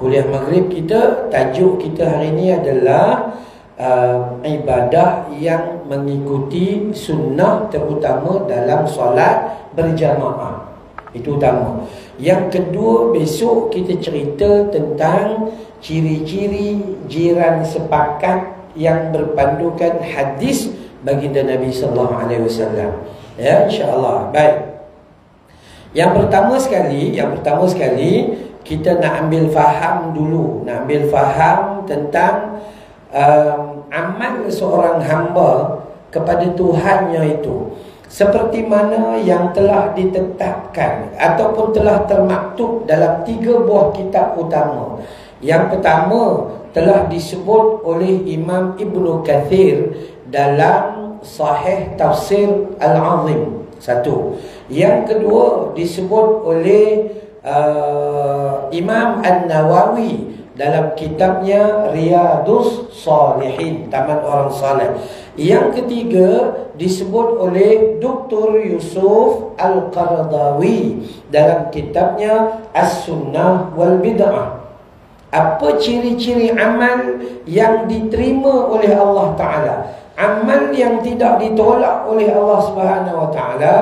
Kuliah maghrib kita, tajuk kita hari ini adalah ibadah yang mengikuti sunnah, terutama dalam solat berjamaah. Itu utama. Yang kedua, besok kita cerita tentang ciri-ciri jiran sepakat yang berpandukan hadis baginda Nabi sallallahu alaihi wasallam. Ya, insya-Allah. Baik. Yang pertama sekali kita nak ambil faham dulu, nak ambil faham tentang amal seorang hamba kepada Tuhannya itu seperti mana yang telah ditetapkan ataupun telah termaktub dalam 3 buah kitab utama. Yang pertama telah disebut oleh Imam Ibnu Kathir dalam Sahih Tafsir Al-Azim. Satu. Yang kedua disebut oleh Imam An-Nawawi dalam kitabnya Riyadus Salihin, Taman Orang Saleh. Yang ketiga disebut oleh Dr. Yusuf Al-Qaradawi dalam kitabnya As-Sunnah wal Bid'ah. Apa ciri-ciri amal yang diterima oleh Allah Ta'ala, amal yang tidak ditolak oleh Allah Subhanahu Wa Ta'ala,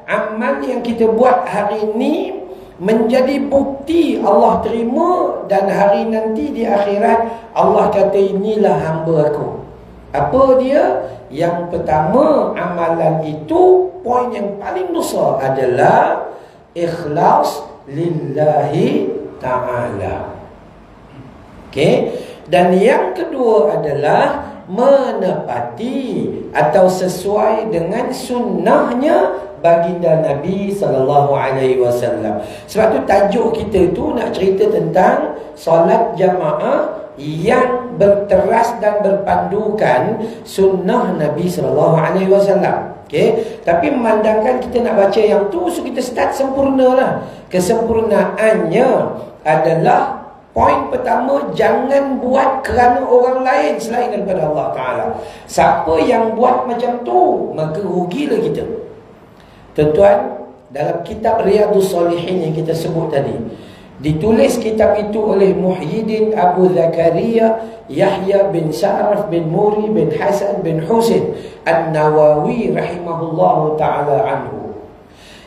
amal yang kita buat hari ini menjadi bukti Allah terima, dan hari nanti di akhirat Allah kata inilah hamba aku. Apa dia? Yang pertama, amalan itu poin yang paling besar adalah ikhlas lillahi ta'ala. Okey. Dan yang kedua adalah menepati atau sesuai dengan sunnahnya baginda Nabi sallallahu alaihi wasallam. Sebab tu tajuk kita tu nak cerita tentang solat jamaah yang berteras dan berpandukan sunnah Nabi sallallahu alaihi wasallam. Okey, tapi memandangkan kita nak baca yang tu, so kita start sempurnalah. Kesempurnaannya adalah poin pertama, jangan buat kerana orang lain selain daripada Allah Ta'ala. Siapa yang buat macam tu, maka rugilah kita. Tuan-tuan, dalam kitab Riyadus Salihin yang kita sebut tadi, ditulis kitab itu oleh Muhyiddin Abu Zakaria Yahya bin Sa'raf bin Muri bin Hasan bin Husin An-Nawawi rahimahullahu ta'ala anhu.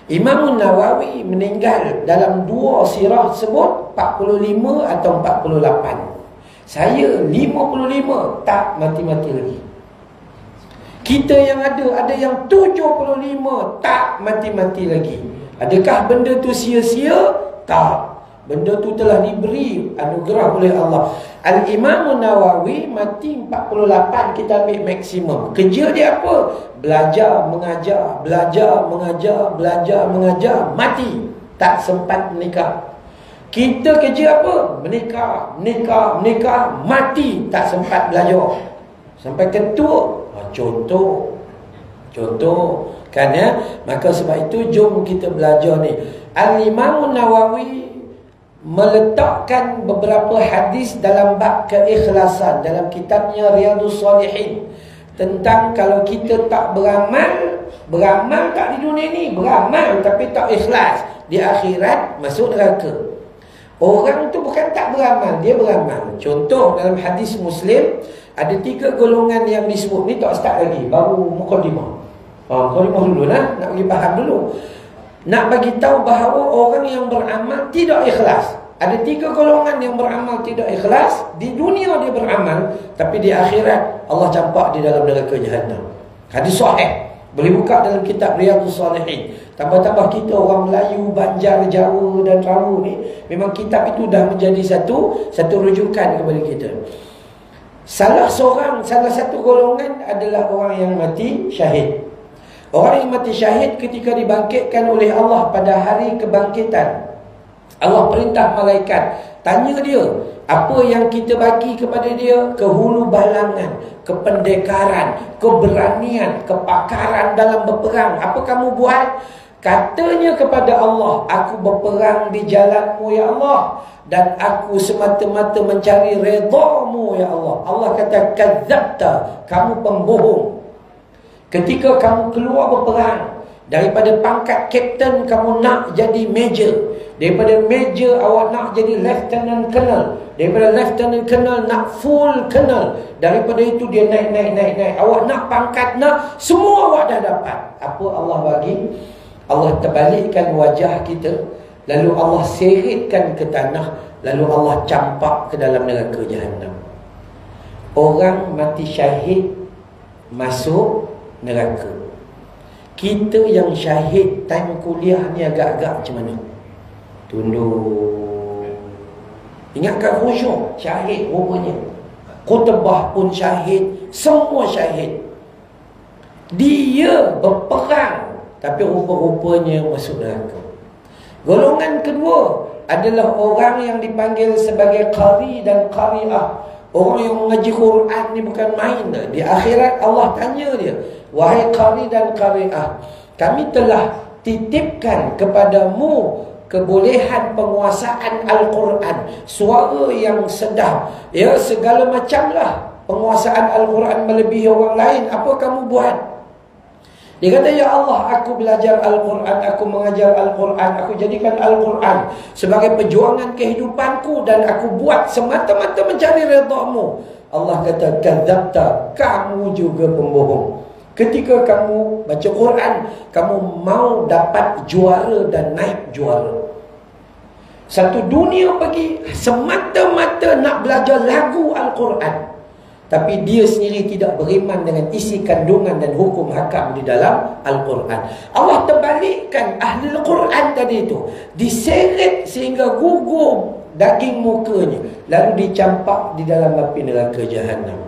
Imam Nawawi meninggal dalam 2 sirah sebut 45 atau 48. Saya 55 tak mati-mati lagi. Kita yang ada yang 75 tak mati-mati lagi. Adakah benda tu sia-sia? Tak. Benda tu telah diberi anugerah oleh Allah. Al-Imam Nawawi mati 48, kita ambil maksimum. Kerja dia apa? Belajar, mengajar, belajar, mengajar, belajar, mengajar, mati. Tak sempat menikah. Kita kerja apa? Menikah, menikah, menikah, mati. Tak sempat belajar. Sampai ketua. Contoh kan ya. Maka sebab itu jom kita belajar ni. Al-Imam Nawawi meletakkan beberapa hadis dalam bab keikhlasan dalam kitabnya Riyadus Salihin, tentang kalau kita tak beramal tak di dunia ni, beramal tapi tak ikhlas, di akhirat masuk neraka. Orang tu bukan tak beramal, dia beramal. Contoh dalam hadis Muslim ada 3 golongan yang disebut. Ni tak start lagi, baru mukadimah. Mukadimah dulu lah, nak bagi faham dulu. Nak bagi tahu bahawa orang yang beramal tidak ikhlas. Ada 3 golongan yang beramal tidak ikhlas. Di dunia dia beramal, tapi di akhirat Allah campak di dalam neraka Jahannam. Hadis sahih. Boleh buka dalam kitab Riyadus Salihin. Tambah-tambah kita orang Melayu, Banjar, Jawa dan Rawu ni, memang kitab itu dah menjadi satu rujukan kepada kita. Salah satu golongan adalah orang yang mati syahid. Orang yang mati syahid ketika dibangkitkan oleh Allah pada hari kebangkitan, Allah perintah malaikat, tanya dia, apa yang kita bagi kepada dia? Kehulu balangan, kependekaran, keberanian, kepakaran dalam berperang. Apa kamu buat? Katanya kepada Allah, aku berperang di jalan-Mu ya Allah, dan aku semata-mata mencari redha-Mu ya Allah. Allah kata, kadzabta, kamu pembohong. Ketika kamu keluar berperang, daripada pangkat kapten kamu nak jadi major, Daripada major awak nak jadi lieutenant colonel. Daripada lieutenant colonel nak full colonel. Daripada itu dia naik. Awak nak pangkat, nak, semua awak dah dapat. Apa Allah bagi? Allah terbalikkan wajah kita, lalu Allah seretkan ke tanah, lalu Allah campak ke dalam neraka Jahannam. Orang mati syahid masuk neraka. Kita yang syahid time kuliah ni agak-agak macam mana? Tunduk. Ingatkan khusyuk, syahid rupanya. Khutbah pun syahid, semua syahid. Dia berperang, tapi rupa-rupanya masuk neraka. Golongan kedua adalah orang yang dipanggil sebagai qari dan qari'ah. Orang yang mengaji Quran ni bukan main. Di akhirat Allah tanya dia, wahai qari dan qari'ah, kami telah titipkan kepadamu kebolehan penguasaan Al-Quran, suara yang sedap, ya, segala macamlah penguasaan Al-Quran melebihi orang lain. Apa kamu buat? Dia kata, ya Allah, aku belajar Al-Quran, aku mengajar Al-Quran, aku jadikan Al-Quran sebagai perjuangan kehidupanku, dan aku buat semata-mata mencari redha-Mu. Allah kata, kadzabta, kamu juga pembohong. Ketika kamu baca Quran, kamu mau dapat juara dan naik juara. Satu dunia pergi semata-mata nak belajar lagu Al-Quran, tapi dia sendiri tidak beriman dengan isi kandungan dan hukum hakam di dalam Al-Quran. Allah terbalikkan ahli Al-Quran tadi itu, diseret sehingga gugur daging mukanya, lalu dicampak di dalam api neraka Jahannam.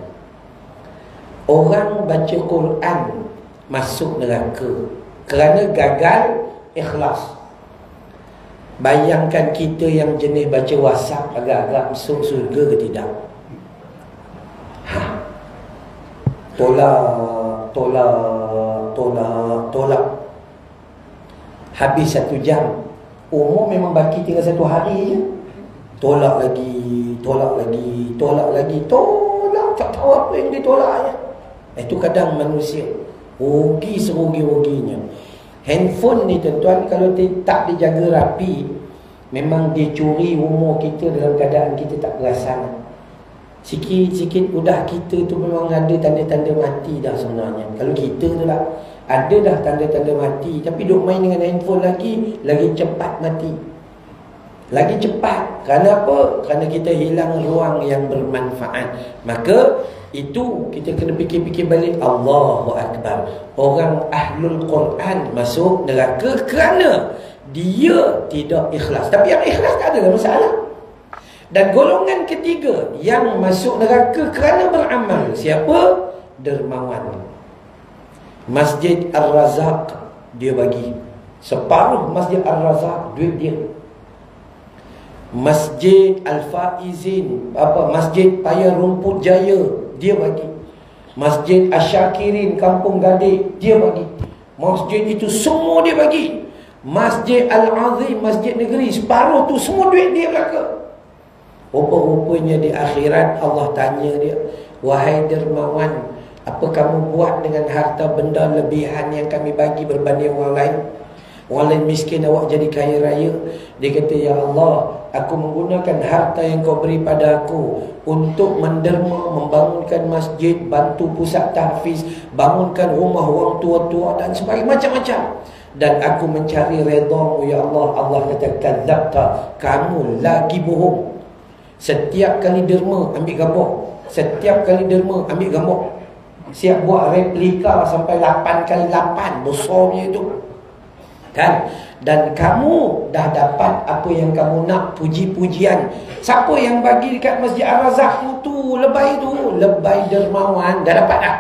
Orang baca Quran masuk neraka kerana gagal ikhlas. Bayangkan kita yang jenis baca WhatsApp agak-agak masuk surga ke tidak? Tolak. Habis 1 jam. Umur memang baki tinggal 1 hari je. Tolak lagi. Tak tahu apa yang ditolaknya. Itu kadang manusia rugi serugi-ruginya. Handphone ni tuan-tuan, kalau tak dijaga rapi, memang dia curi umur kita dalam keadaan kita tak perasan. Sikit-sikit udah kita tu memang ada tanda-tanda mati dah sebenarnya. Kalau kita tu lah ada dah tanda-tanda mati, tapi duk main dengan handphone lagi cepat mati. Lagi cepat. Kerana apa? Kerana kita hilang ruang yang bermanfaat. Maka itu kita kena fikir-fikir balik. Allahu Akbar. Orang ahlul Quran masuk neraka kerana dia tidak ikhlas. Tapi yang ikhlas tak ada masalah. Dan golongan ketiga yang masuk neraka kerana beramal, siapa? Dermawan. Masjid Ar-Razak dia bagi. Separuh Masjid Ar-Razak duit dia. Masjid Al-Faizin, Masjid Paya Rumput Jaya dia bagi. Masjid Asyakirin Kampung Gadik dia bagi. Masjid itu semua dia bagi. Masjid Al-Azim, Masjid Negeri, separuh tu semua duit dia belaka. Rupa-rupanya di akhirat Allah tanya dia, wahai dermawan, apa kamu buat dengan harta benda lebihan yang kami bagi berbanding orang lain? Orang lain miskin, awak jadi kaya raya. Dia kata, ya Allah, aku menggunakan harta yang kau beri pada aku untuk menderma, membangunkan masjid, bantu pusat tahfiz, bangunkan rumah orang tua-tua dan sebagainya, macam-macam. Dan aku mencari redha-Mu, ya Allah. Allah kata, kadzabta, kamu lagi bohong. Setiap kali derma ambil gambar, setiap kali derma ambil gambar, siap buat replika sampai 8 kali 8 besarnya itu kan. Dan kamu dah dapat apa yang kamu nak, puji-pujian. Siapa yang bagi dekat Masjid Ar-Razak tu lebay dermawan, dah dapat dah.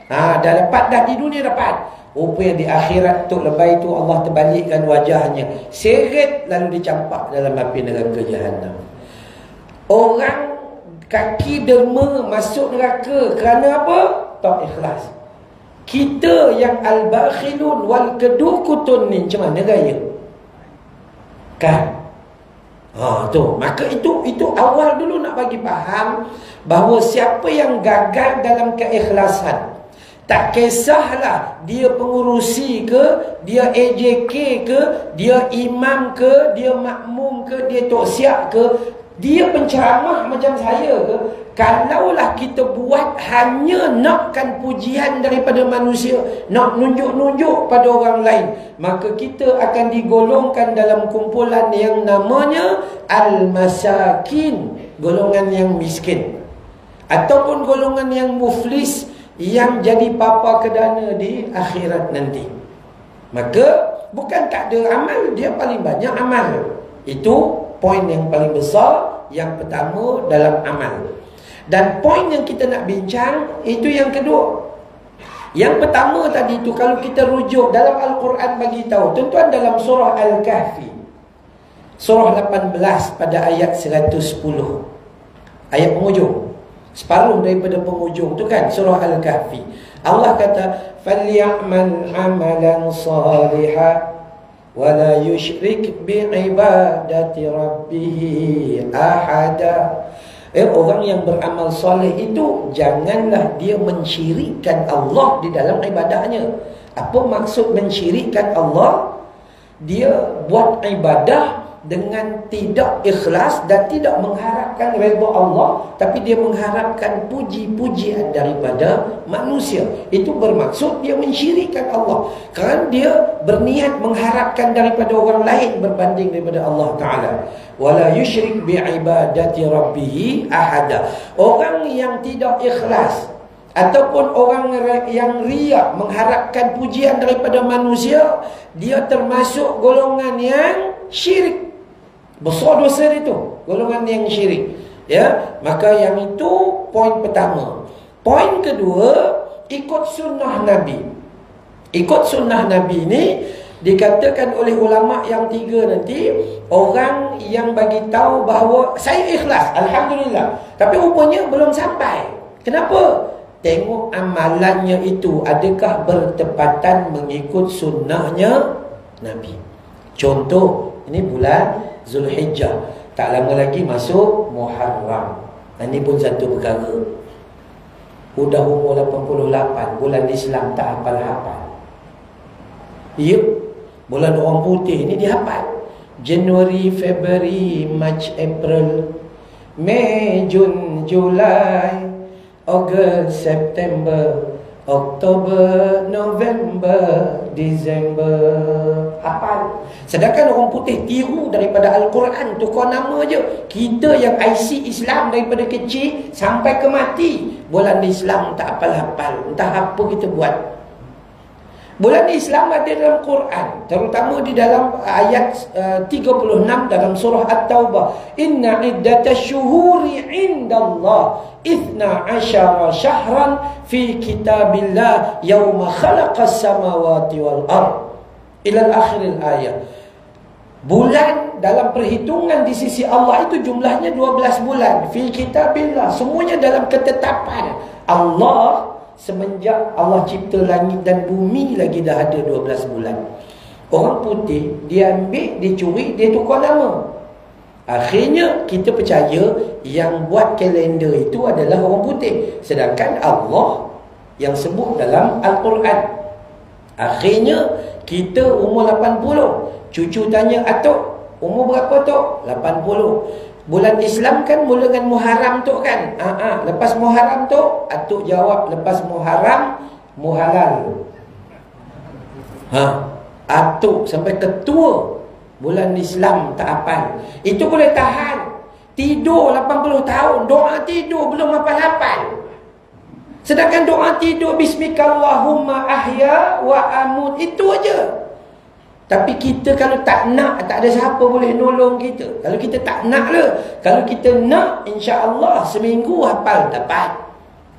Dah dapat dah di dunia dapat. Rupanya di akhirat tu lebay tu Allah terbalikkan wajahnya, seret lalu dicampak dalam api neraka Jahannam. Orang kaki derma masuk neraka kerana apa? Tak ikhlas. Kita yang al-bakhilun wal kedukutun ni macam mana gaya? Kan? Tu. Maka itu awal dulu nak bagi faham bahawa siapa yang gagal dalam keikhlasan, Tak kisahlah dia pengurusi ke, dia AJK ke, dia imam ke, dia makmum ke, dia tok siap ke, dia penceramah macam saya ke, kalaulah kita buat hanya nakkan pujian daripada manusia, nak nunjuk-nunjuk pada orang lain, maka kita akan digolongkan dalam kumpulan yang namanya al-masakin, golongan yang miskin, ataupun golongan yang muflis, yang jadi papa kedana di akhirat nanti. Maka bukan tak ada amal, dia paling banyak amal. Itu poin yang paling besar, yang pertama dalam amal. Dan poin yang kita nak bincang itu yang kedua. Yang pertama tadi tu, kalau kita rujuk dalam Al-Quran bagi tahu, tuan-tuan, dalam surah Al-Kahfi surah 18 pada ayat 110, ayat penghujung, separuh daripada penghujung tu kan, surah Al-Kahfi. Allah kata, "Falyamal 'amalan shalihan wa la yusyrik bi'ibadati rabbih ahada." Orang yang beramal soleh itu janganlah dia mensyirikkan Allah di dalam ibadahnya. Apa maksud mensyirikkan Allah? Dia buat ibadah dengan tidak ikhlas dan tidak mengharapkan redha Allah, tapi dia mengharapkan puji-pujian daripada manusia. Itu bermaksud dia mensyirikkan Allah, kerana dia berniat mengharapkan daripada orang lain berbanding daripada Allah Ta'ala. Wala yusyrik bi'ibadati rabbih ahada. Orang yang tidak ikhlas ataupun orang yang riak mengharapkan pujian daripada manusia, dia termasuk golongan yang syirik. Besar dosa dia tu, golongan yang syirik. Ya, maka yang itu poin pertama. Poin kedua, ikut sunnah Nabi. Ikut sunnah Nabi ni dikatakan oleh ulama yang tiga nanti, orang yang bagi tahu bahawa saya ikhlas, alhamdulillah, tapi rupanya belum sampai. Kenapa? Tengok amalannya itu adakah bertepatan mengikut sunnahnya Nabi. Contoh, ini bulan Zulhijjah, tak lama lagi masuk Muharram. Ini pun satu perkara. Udah umur 88, bulan Islam tak hafal-hafal. Ya, bulan orang putih ni dihafal. Januari, Februari, March, April, Mei, Jun, Julai, Ogos, September, Oktober, November, Disember. Hafal. Sedangkan orang putih tiru daripada Al-Quran, tukar nama je. Kita yang IC Islam daripada kecil sampai ke mati, bulan Islam tak hafal-hafal. Entah apa kita buat. Bulan Islam ada dalam Quran, terutama di dalam ayat 36 dalam surah At-Taubah. Inna iddatash syuhuri indallah 12 syahran fi kitabillah yawma khalaqas samawati wal ard. Ila akhiril ayat. Bulan dalam perhitungan di sisi Allah itu jumlahnya 12 bulan. Fi kitabillah, semuanya dalam ketetapan Allah. Semenjak Allah cipta langit dan bumi lagi dah ada 12 bulan. Orang putih, dia ambil, dia curi, dia tukar nama. Akhirnya kita percaya yang buat kalender itu adalah orang putih, sedangkan Allah yang sebut dalam Al-Quran. Akhirnya kita umur 80. Cucu tanya, "Atuk, umur berapa Tok?" 80. Bulan Islam kan mula dengan Muharram tu kan. Lepas Muharram tu, atuk jawab, lepas Muharram Muhalal. Atuk sampai ketua bulan Islam tak hafal. Itu boleh tahan. Tidur 80 tahun, doa tidur belum hafal-hafal. Sedangkan doa tidur Bismikallahumma ahya wa amut, itu aja. Tapi kita kalau tak nak, tak ada siapa boleh nolong kita. Kalau kita tak nak lah. Kalau kita nak, insya-Allah seminggu hafal dapat.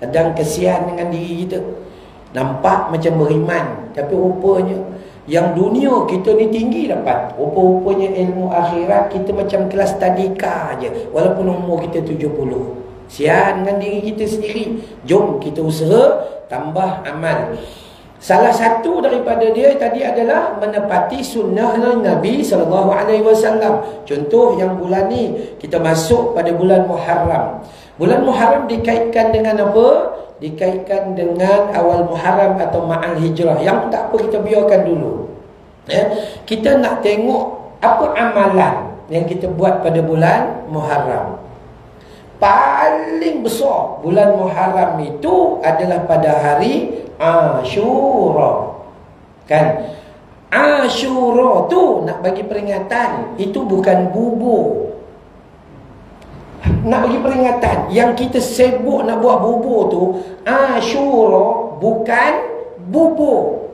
Kadang kesian dengan diri kita. Nampak macam beriman, tapi rupanya yang dunia kita ni tinggi dapat. Rupa-rupanya ilmu akhirat kita macam kelas tadika aje, walaupun umur kita 70. Sian dengan diri kita sendiri. Jom kita usaha tambah amal. Salah satu daripada dia tadi adalah menepati sunnah Nabi SAW. Contoh yang bulan ni, kita masuk pada bulan Muharram. Bulan Muharram dikaitkan dengan apa? Dikaitkan dengan awal Muharram atau Ma'al Hijrah. Yang tak apa, kita biarkan dulu. Kita nak tengok apa amalan yang kita buat pada bulan Muharram. Paling besar bulan Muharram itu adalah pada hari Ashura. Kan? Ashura tu nak bagi peringatan, itu bukan bubur. Nak bagi peringatan, yang kita sibuk nak buat bubur tu, Ashura bukan bubur.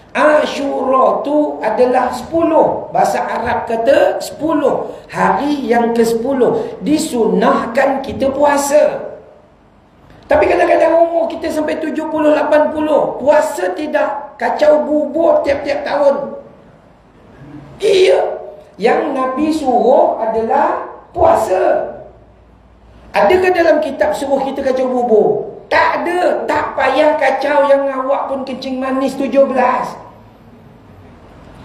Ashura tu adalah 10. Bahasa Arab kata 10. Hari yang ke-10 disunahkan kita puasa. Tapi kadang-kadang umur kita sampai 70-80, puasa tidak, kacau bubur tiap-tiap tahun. Iya, yang Nabi suruh adalah puasa. Adakah dalam kitab suruh kita kacau bubur? Tak ada. Tak payah kacau, yang awak pun kencing manis 17.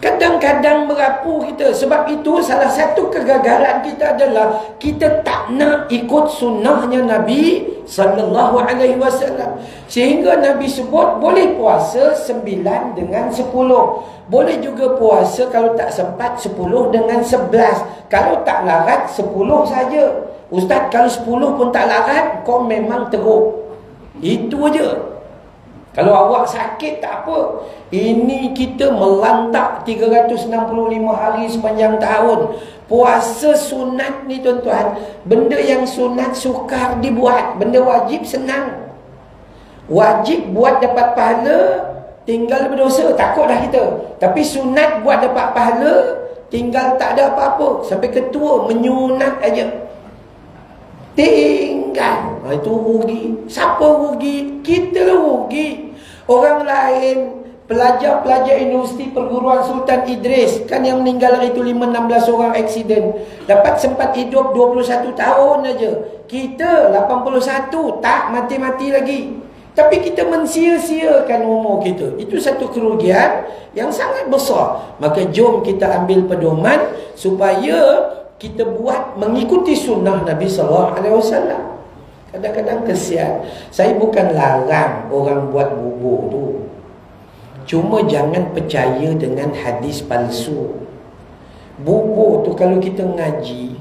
Kadang-kadang merapu kita. Sebab itu salah satu kegagalan kita adalah kita tak nak ikut sunnahnya Nabi SAW. Sehingga Nabi sebut boleh puasa 9 dengan 10. Boleh juga puasa kalau tak sempat 10 dengan 11. Kalau tak larat 10 saja. Ustaz, kalau 10 pun tak larat, kau memang teruk. Itu aja. Kalau awak sakit tak apa. Ini kita melantak 365 hari sepanjang tahun. Puasa sunat ni tuan-tuan, benda yang sunat sukar dibuat. Benda wajib senang. Wajib buat dapat pahala, tinggal berdosa, takut dah kita. Tapi sunat buat dapat pahala, tinggal tak ada apa-apa. Sampai ketua menyunat aja, tinggal. Itu rugi. Siapa rugi? Kita lah rugi. Orang lain, pelajar-pelajar Universiti Perguruan Sultan Idris, kan yang meninggal hari itu 5-16 orang aksiden, dapat sempat hidup 21 tahun aja. Kita 81, tak mati-mati lagi. Tapi kita mensia-siakan umur kita. Itu satu kerugian yang sangat besar. Maka jom kita ambil pedoman supaya kita buat mengikuti sunnah Nabi SAW. Kadang-kadang kesian. Saya bukan larang orang buat bubur tu. Cuma jangan percaya dengan hadis palsu. Bubur tu kalau kita ngaji,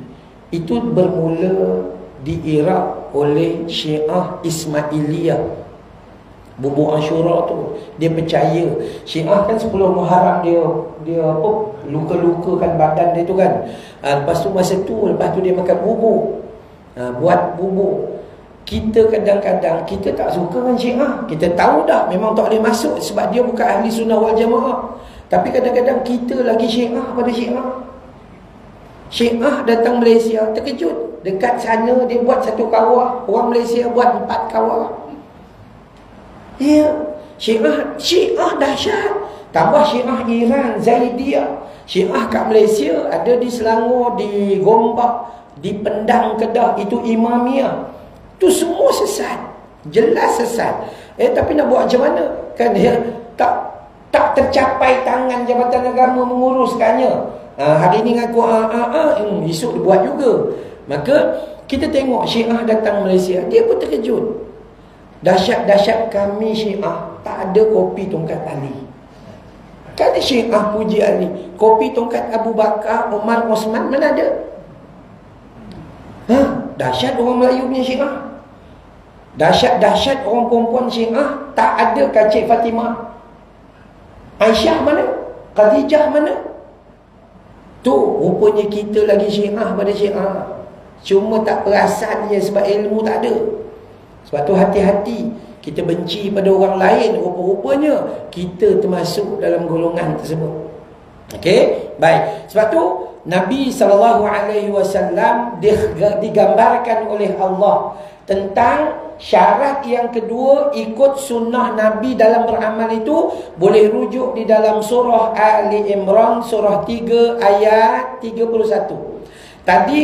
itu bermula di Iraq oleh Syiah Ismailiyah. Bubur Ashura tu, dia percaya Syiah kan 10 Muharram dia apa, luka-lukakan badan dia tu kan. Lepas tu masa tu, lepas tu dia makan bubur. Buat bubur. Kita kadang-kadang kita tak suka dengan Syiah. Kita tahu dah memang tak boleh masuk sebab dia bukan ahli sunnah wal jamaah. Tapi kadang-kadang kita lagi Syiah pada Syiah. Syiah datang Malaysia, terkejut. Dekat sana dia buat satu kawah, orang Malaysia buat 4 kawah. Ya, Syiah dahsyat. Tambah Syiah Iran, Zaidiyah. Syiah kat Malaysia ada di Selangor, di Gombak, di Pendang, Kedah, itu Imamiyah. Itu semua sesat. Jelas sesat. Tapi nak buat macam mana? Kan dia tak tercapai tangan Jabatan Agama menguruskannya. Hari ni ngaku esok dia buat juga. Maka kita tengok Syiah datang Malaysia, dia pun terkejut. Dahsyat-dahsyat kami Syiah tak ada kopi tongkat Ali. Kan Syiah puji Ali. Kopi tongkat Abu Bakar, Umar, Osman mana ada? Dahsyat orang Melayu punya Syiah. Dahsyat-dahsyat orang perempuan Syiah, tak ada Kacik Fatimah. Aisyah mana? Khadijah mana? Tu rupanya kita lagi Syiah pada Syiah. Cuma tak perasan je sebab ilmu tak ada. Sebab tu hati-hati. Kita benci pada orang lain, rupa-rupanya kita termasuk dalam golongan tersebut. Okey? Baik. Sebab tu Nabi SAW digambarkan oleh Allah tentang syarat yang kedua, ikut sunnah Nabi dalam beramal itu. Boleh rujuk di dalam surah Ali Imran surah 3 ayat 31. Tadi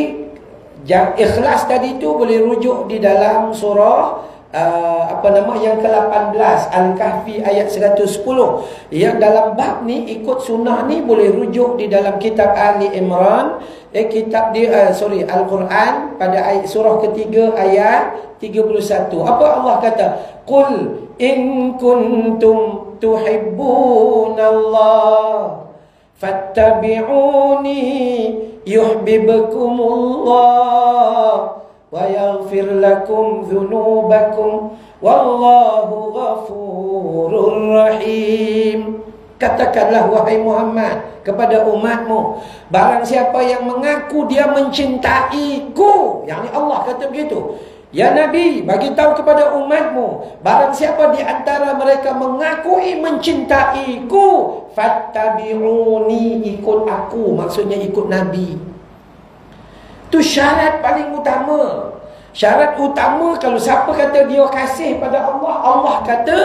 Ikhlas tadi tu boleh rujuk di dalam surah yang ke-18 Al-Kahfi ayat 110. Yang dalam bab ni ikut sunnah ni boleh rujuk di dalam kitab Ali Imran, Al-Quran pada ayat surah ketiga ayat 31. Apa Allah kata? Qul in kuntum tuhibbunallah fattabi'uni yuhibbukumullah wa yaghfir lakum dhunubakum wallahu ghafurur rahim. Katakanlah wahai Muhammad kepada umatmu, barang siapa yang mengaku dia mencintaiku, yakni Allah kata begitu, ya Nabi, bagi tahu kepada umatmu, barang siapa di antara mereka mengakui mencintaiku, fattabi'uni, ikut aku, maksudnya ikut Nabi. Itu syarat paling utama. Syarat utama kalau siapa kata dia kasih pada Allah, Allah kata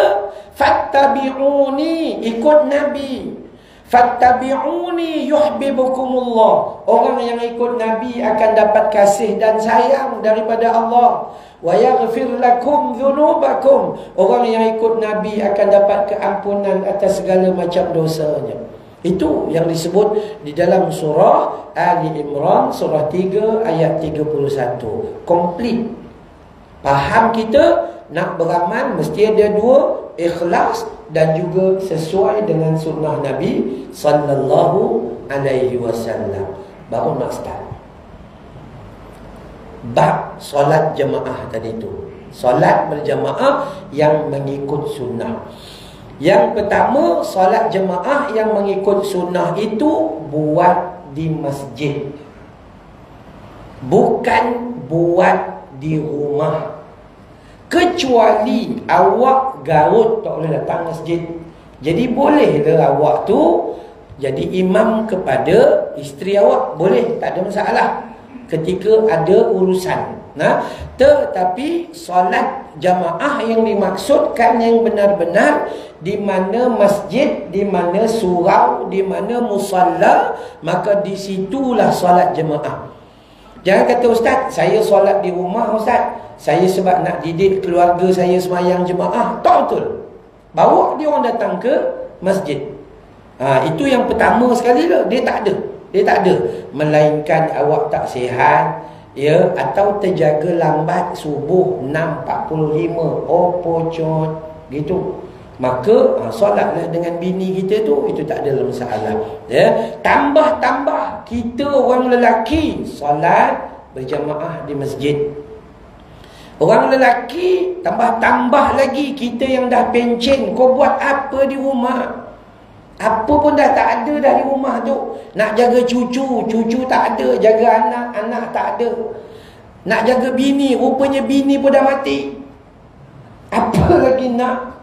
fattabi'uni, ikut Nabi. Fattabi'uni yuhibbukumullah. Orang yang ikut Nabi akan dapat kasih dan sayang daripada Allah. Wa yaghfir lakum dhunubakum. Orang yang ikut Nabi akan dapat keampunan atas segala macam dosanya. Itu yang disebut di dalam surah Ali Imran, surah 3 ayat 31. Komplit. Faham kita nak beramal mesti ada dua, ikhlas dan juga sesuai dengan sunnah Nabi sallallahu alaihi wasallam. Baru nak start bab solat jemaah tadi tu. Solat berjemaah yang mengikut sunnah. Yang pertama, solat jemaah yang mengikut sunnah itu buat di masjid, bukan buat di rumah. Kecuali awak garut tak boleh datang masjid, jadi bolehlah awak tu jadi imam kepada isteri awak, boleh, tak ada masalah ketika ada urusan. Tetapi solat jamaah yang dimaksudkan yang benar-benar di mana masjid, di mana surau, di mana musalla, maka di situlah solat jemaah. Jangan kata ustaz, saya solat di rumah ustaz, saya sebab nak didik keluarga saya semayang jemaah. Tak betul. Bawa dia orang datang ke masjid. Itu yang pertama sekali lah. Dia tak ada. Melainkan awak tak sihat, ya, atau terjaga lambat subuh 6.45, pocot gitu, maka solatlah dengan bini kita tu, itu tak ada masalah, ya. Tambah kita orang lelaki solat berjamaah di masjid. Orang lelaki tambah lagi, kita yang dah pencen, kau buat apa di rumah? Apa pun dah tak ada dah di rumah tu. Nak jaga cucu tak ada, jaga anak tak ada. Nak jaga bini, rupanya bini pun dah mati. Apa lagi nak?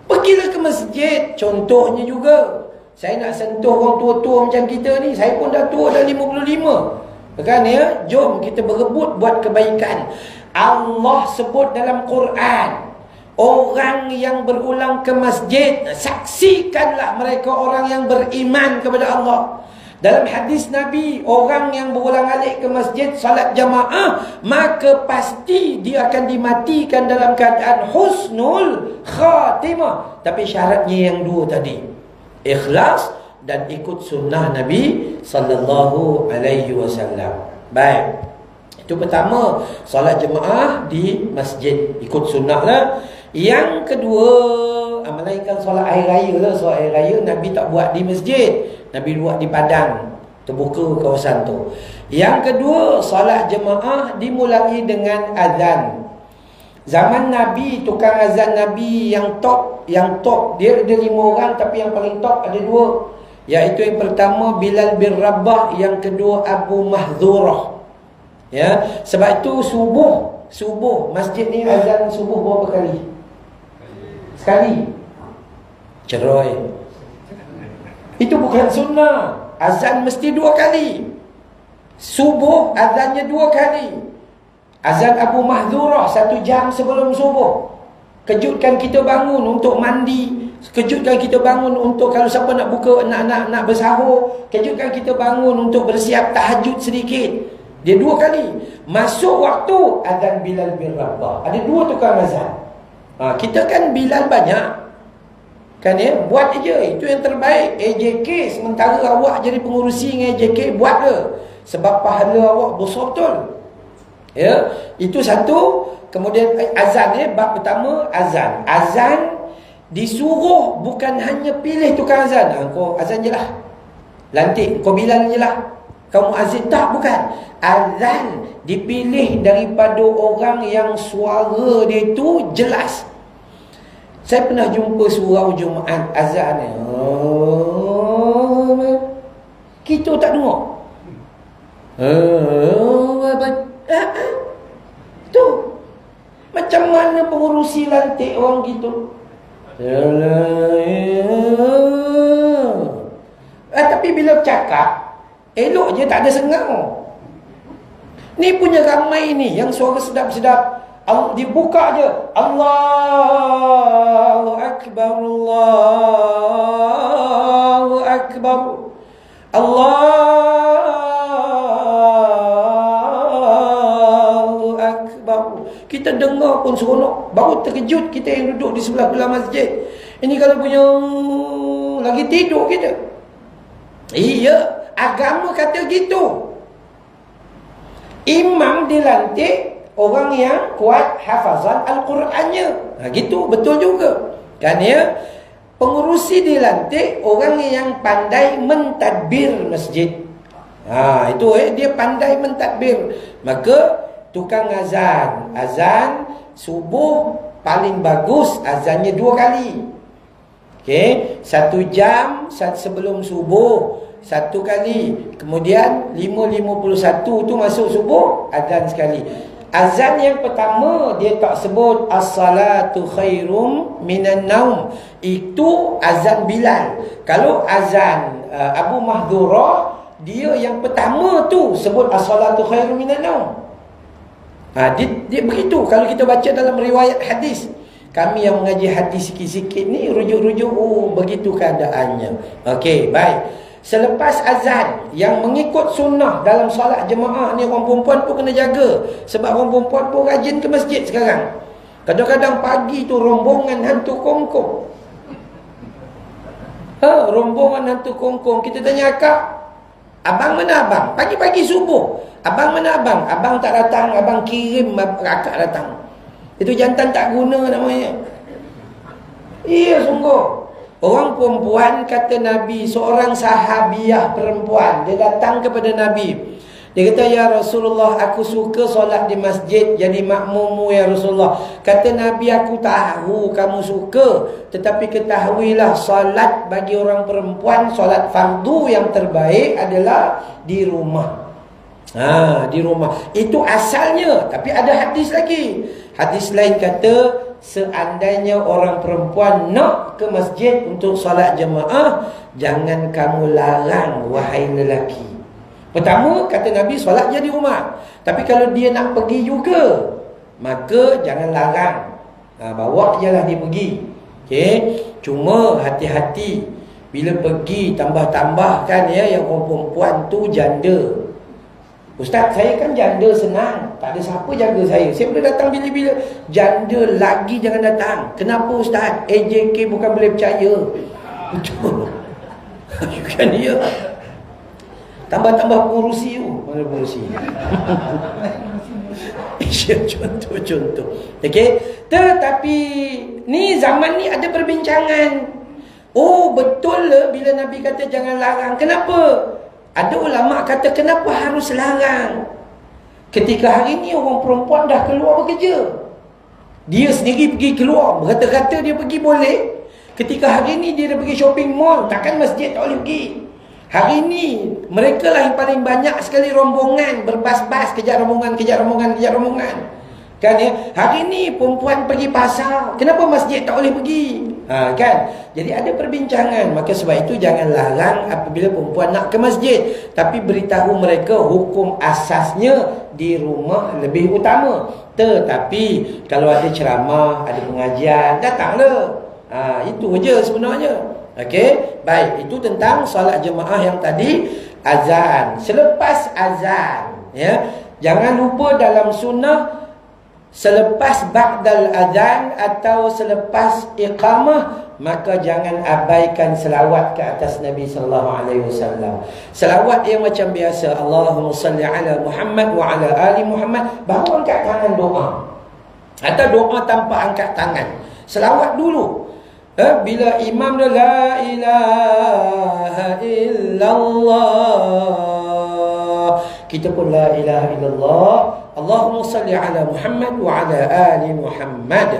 Pergilah ke masjid. Contohnya juga, saya nak sentuh orang tua-tua macam kita ni. Saya pun dah tua, dah 55. Kan ya? Jom kita berebut buat kebaikan. Allah sebut dalam Quran, orang yang berulang ke masjid, saksikanlah mereka orang yang beriman kepada Allah. Dalam hadis Nabi, orang yang berulang-alik ke masjid salat jamaah, maka pasti dia akan dimatikan dalam keadaan husnul khatimah. Tapi syaratnya yang dua tadi, ikhlas dan ikut sunnah Nabi sallallahu alaihi wasallam. Baik, itu pertama, salat jemaah di masjid, ikut sunnah lah. Yang kedua, melainkan solat air raya lah. Solat air raya Nabi tak buat di masjid, Nabi buat di padang, terbuka kawasan tu. Yang kedua, solat jemaah dimulai dengan azan. Zaman Nabi, tukang azan Nabi yang top, dia ada 5 orang, tapi yang paling top ada 2, iaitu yang pertama Bilal bin Rabah, yang kedua Abu Mahdzurah. Ya, sebab itu subuh masjid ni azan subuh berapa kali? Sekali. Cerai. Itu bukan sunnah. Azan mesti 2 kali. Subuh azannya 2 kali. Azan Abu Mahdzurah 1 jam sebelum subuh. Kejutkan kita bangun untuk mandi. Kejutkan kita bangun untuk kalau siapa nak buka, nak bersahur. Kejutkan kita bangun untuk bersiap tahajud sedikit. Dia 2 kali. Masuk waktu azan Bilal bin Rabah. Ada 2 tukang azan. Kita kan Bilal banyak. Kan ya, buat je. Itu yang terbaik. AJK, sementara awak jadi pengurusi dengan AJK, buat je. Sebab pahala awak besar betul. Ya, itu satu. Kemudian azan ya, bab pertama azan. Azan disuruh bukan hanya pilih tukang azan. Kau azan je lah. Lantik, kau Bilal je lah. Kau muazzin tak, bukan. Azan dipilih daripada orang yang suara dia tu jelas. Saya pernah jumpa surau Jumaat azan ni. Kita tak dengar. Tu. Macam mana pengurusi lantik orang gitu? Tapi bila bercakap, elok je, tak ada sengau. Ni punya ramai ni yang suara sedap-sedap. Dibuka je, Allahu Akbar, Allahu Akbar, Allahu Akbar. Kita dengar pun seronok. Baru terkejut kita yang duduk di sebelah-belah masjid. Ini kalau punya lagi tidur kita. Iya, agama kata gitu. Imam dilantik orang yang kuat hafazan Al-Qurannya. Gitu, betul juga. Kan ya? Pengurusi dilantik orang yang pandai mentadbir masjid. Itu dia pandai mentadbir. Maka tukang azan, azan subuh paling bagus azannya 2 kali. Okey, 1 jam sebelum subuh 1 kali. Kemudian 5.51 tu masuk subuh, azan sekali. Azan yang pertama dia tak sebut as-salatu khairum minan naum. Itu azan Bilal. Kalau azan Abu Mahdurah, dia yang pertama tu sebut as-salatu khairum minan naum. Dia begitu. Kalau kita baca dalam riwayat hadis, kami yang mengaji hadis sikit-sikit ni rujuk-rujuk, begitu keadaannya. Okey, baik. Selepas azan, yang mengikut sunnah dalam solat jemaah ni, orang perempuan pun kena jaga. Sebab orang perempuan pun rajin ke masjid sekarang. Kadang-kadang pagi tu rombongan hantu kongkong. Rombongan hantu kongkong. Kita tanya akak, abang mana abang? Pagi-pagi subuh, abang mana abang? Abang tak datang, abang kirim akak datang. Itu jantan tak guna namanya. Iya, sungguh. Orang perempuan, kata Nabi, seorang sahabiah perempuan, dia datang kepada Nabi. Dia kata, ya Rasulullah, aku suka solat di masjid, jadi makmummu ya Rasulullah. Kata Nabi, aku tahu kamu suka, tetapi ketahuilah solat bagi orang perempuan, solat fardu yang terbaik adalah di rumah. Di rumah. Itu asalnya. Tapi ada hadis lagi. Hadis lain kata, seandainya orang perempuan nak ke masjid untuk solat jemaah, jangan kamu larang, wahai lelaki. Pertama, kata Nabi, solat je di rumah. Tapi kalau dia nak pergi juga, maka jangan larang. Bawa je lah dia pergi. Okay? Cuma hati-hati. Bila pergi, tambah-tambahkan ya, yang orang perempuan tu janda. Ustaz, saya kan janda senang, tak ada siapa jaga saya. Saya boleh datang bila-bila. Janda lagi jangan datang. Kenapa Ustaz? AJK bukan boleh percaya. Betul. Kan dia. Tambah-tambah pengurusi tu. Mana pengurusi? Contoh-contoh. Okey. Tetapi ni zaman ni ada perbincangan. Oh, betul lah bila Nabi kata jangan larang. Kenapa? Ada ulama kata kenapa harus larang? Ketika hari ni orang perempuan dah keluar bekerja, dia sendiri pergi keluar, berkata-kata dia pergi boleh. Ketika hari ni dia dah pergi shopping mall, takkan masjid tak boleh pergi. Hari ni mereka lah yang paling banyak sekali rombongan, berbas-bas, kejar rombongan. Kan ya? Hari ni perempuan pergi pasar, kenapa masjid tak boleh pergi? Kan? Jadi ada perbincangan. Maka sebab itu jangan larang apabila perempuan nak ke masjid, tapi beritahu mereka hukum asasnya di rumah lebih utama. Tetapi kalau ada ceramah, ada pengajian, datanglah. Itu je sebenarnya. Okey, baik. Itu tentang solat jemaah yang tadi, azan. Selepas azan, Ya, jangan lupa dalam sunnah selepas ba'dal azan atau selepas iqamah, maka jangan abaikan selawat ke atas Nabi sallallahu alaihi wasallam. Selawat yang macam biasa, Allahumma salli ala Muhammad wa ala ali Muhammad, baru angkat tangan doa. Atau doa tanpa angkat tangan. Selawat dulu. Bila imam dia la ilaha illallah, kita pun la ilaha illallah, Allahumma salli ala Muhammad wa ala ali Muhammad,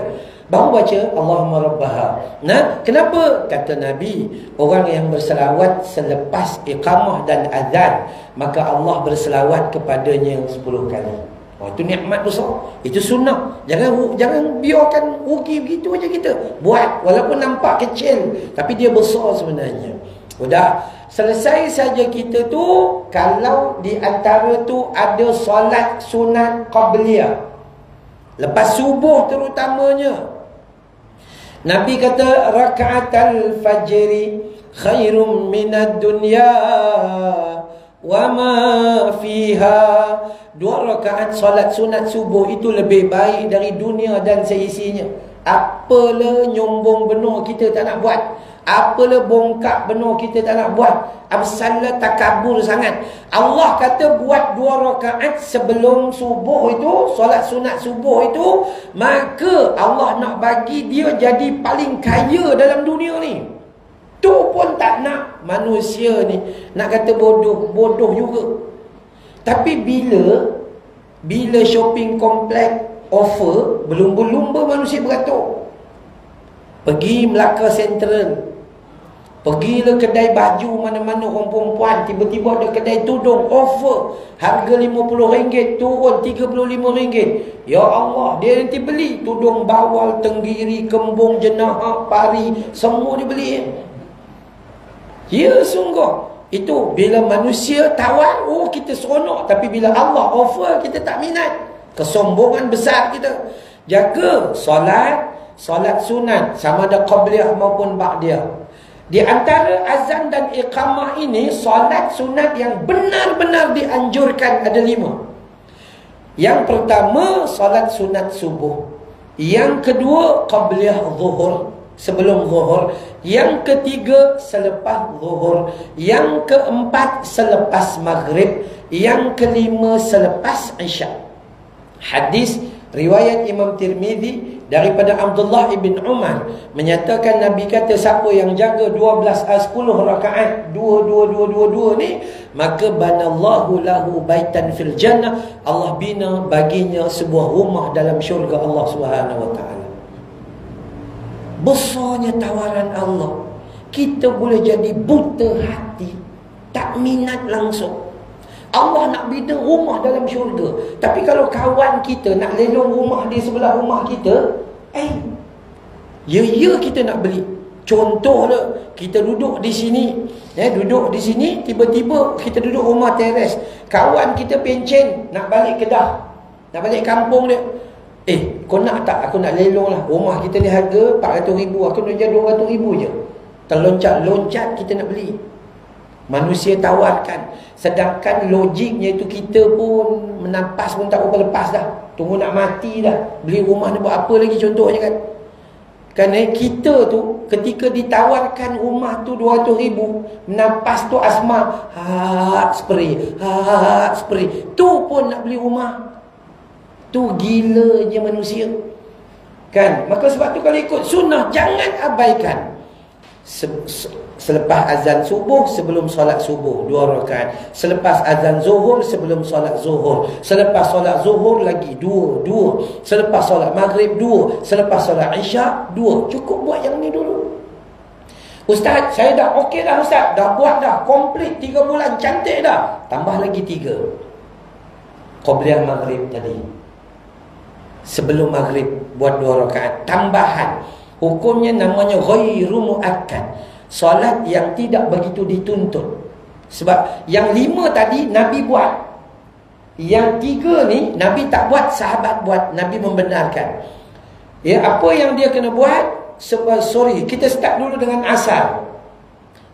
baru baca Allahumma rabbaha. Nah, kenapa? Kata Nabi, orang yang berselawat selepas iqamah dan azan, maka Allah berselawat kepadanya 10 kali. Itu nikmat besar. Itu sunnah. Jangan biarkan rugi begitu aja kita. Buat walaupun nampak kecil, tapi dia besar sebenarnya. Sudah selesai saja kita tu. Kalau di antara tu ada solat sunat qabliyah, lepas subuh terutamanya, Nabi kata raka'atal fajri khairum minad dunya wa ma fiha. 2 rakaat solat sunat subuh itu lebih baik dari dunia dan seisinya. Apalah nyombong benar kita tak nak buat, apalah bongkak benar kita tak nak buat, absalah takabur sangat. Allah kata buat 2 rakaat sebelum subuh itu, solat sunat subuh itu, maka Allah nak bagi dia jadi paling kaya dalam dunia ni. Tu pun tak nak. Manusia ni nak kata bodoh, bodoh juga. Tapi bila shopping komplek offer, berlumba-lumba manusia beratur. Pergi Melaka Central, pergilah kedai baju mana-mana orang perempuan, tiba-tiba ada kedai tudung offer, harga RM50 turun RM35. Ya Allah, dia nanti beli tudung bawal, tenggiri, kembung, jenahak, pari, semua dia beli. Ya sungguh. Itu bila manusia tawar, oh kita seronok. Tapi bila Allah offer, kita tak minat. Kesombongan besar kita. Jaga solat sunat, sama ada qabliyah maupun ba'diyah. Di antara azan dan iqamah ini, solat sunat yang benar-benar dianjurkan ada 5. Yang pertama, solat sunat subuh. Yang kedua, qabliyah zuhur, sebelum zuhur. Yang ketiga, selepas zuhur. Yang keempat, selepas maghrib. Yang kelima, selepas isyak. Hadis riwayat Imam Tirmizi daripada Abdullah ibn Umar menyatakan, Nabi kata siapa yang jaga 10 rakaat 2 ni, maka banallahu lahu baitan fil jannah, Allah bina baginya sebuah rumah dalam syurga Allah Subhanahu wa taala. Besarnya tawaran Allah. Kita boleh jadi buta hati, tak minat langsung. Allah nak bina rumah dalam syurga, tapi kalau kawan kita nak lelong rumah di sebelah rumah kita, kita nak beli. Contohlah, kita duduk di sini, tiba-tiba kita duduk rumah teres, kawan kita pencen nak balik Kedah, nak balik kampung dia. Kau nak tak aku nak lelong lah, rumah kita ni harga RM400,000, aku nak jual RM200,000 je. Terloncat-loncat kita nak beli. Manusia tawarkan. Sedangkan logiknya itu kita pun menampas pun tak berapa lepas dah. Tunggu nak mati dah. Beli rumah ni buat apa lagi contohnya kan. Kerana kita tu ketika ditawarkan rumah tu RM200,000, menampas tu asma, spray. Tu pun nak beli rumah. Tu gilanya manusia. Kan? Maka sebab tu kalau ikut sunnah, jangan abaikan. Selepas azan subuh, sebelum solat subuh 2 rakaat. Selepas azan zuhur, sebelum solat zuhur. Selepas solat zuhur lagi 2. Selepas solat maghrib 2. Selepas solat isyak 2. Cukup buat yang ni dulu. Ustaz, saya dah okey dah Ustaz, dah buat dah komplit 3 bulan, cantik dah. Tambah lagi 3. Qabliyah maghrib tadi, sebelum maghrib buat 2 rakaat tambahan. Hukumnya namanya ghairu muakkad, solat yang tidak begitu dituntut. Sebab yang 5 tadi Nabi buat, yang 3 ni Nabi tak buat, sahabat buat, Nabi membenarkan. Ya, apa yang dia kena buat? Kita start dulu dengan asar.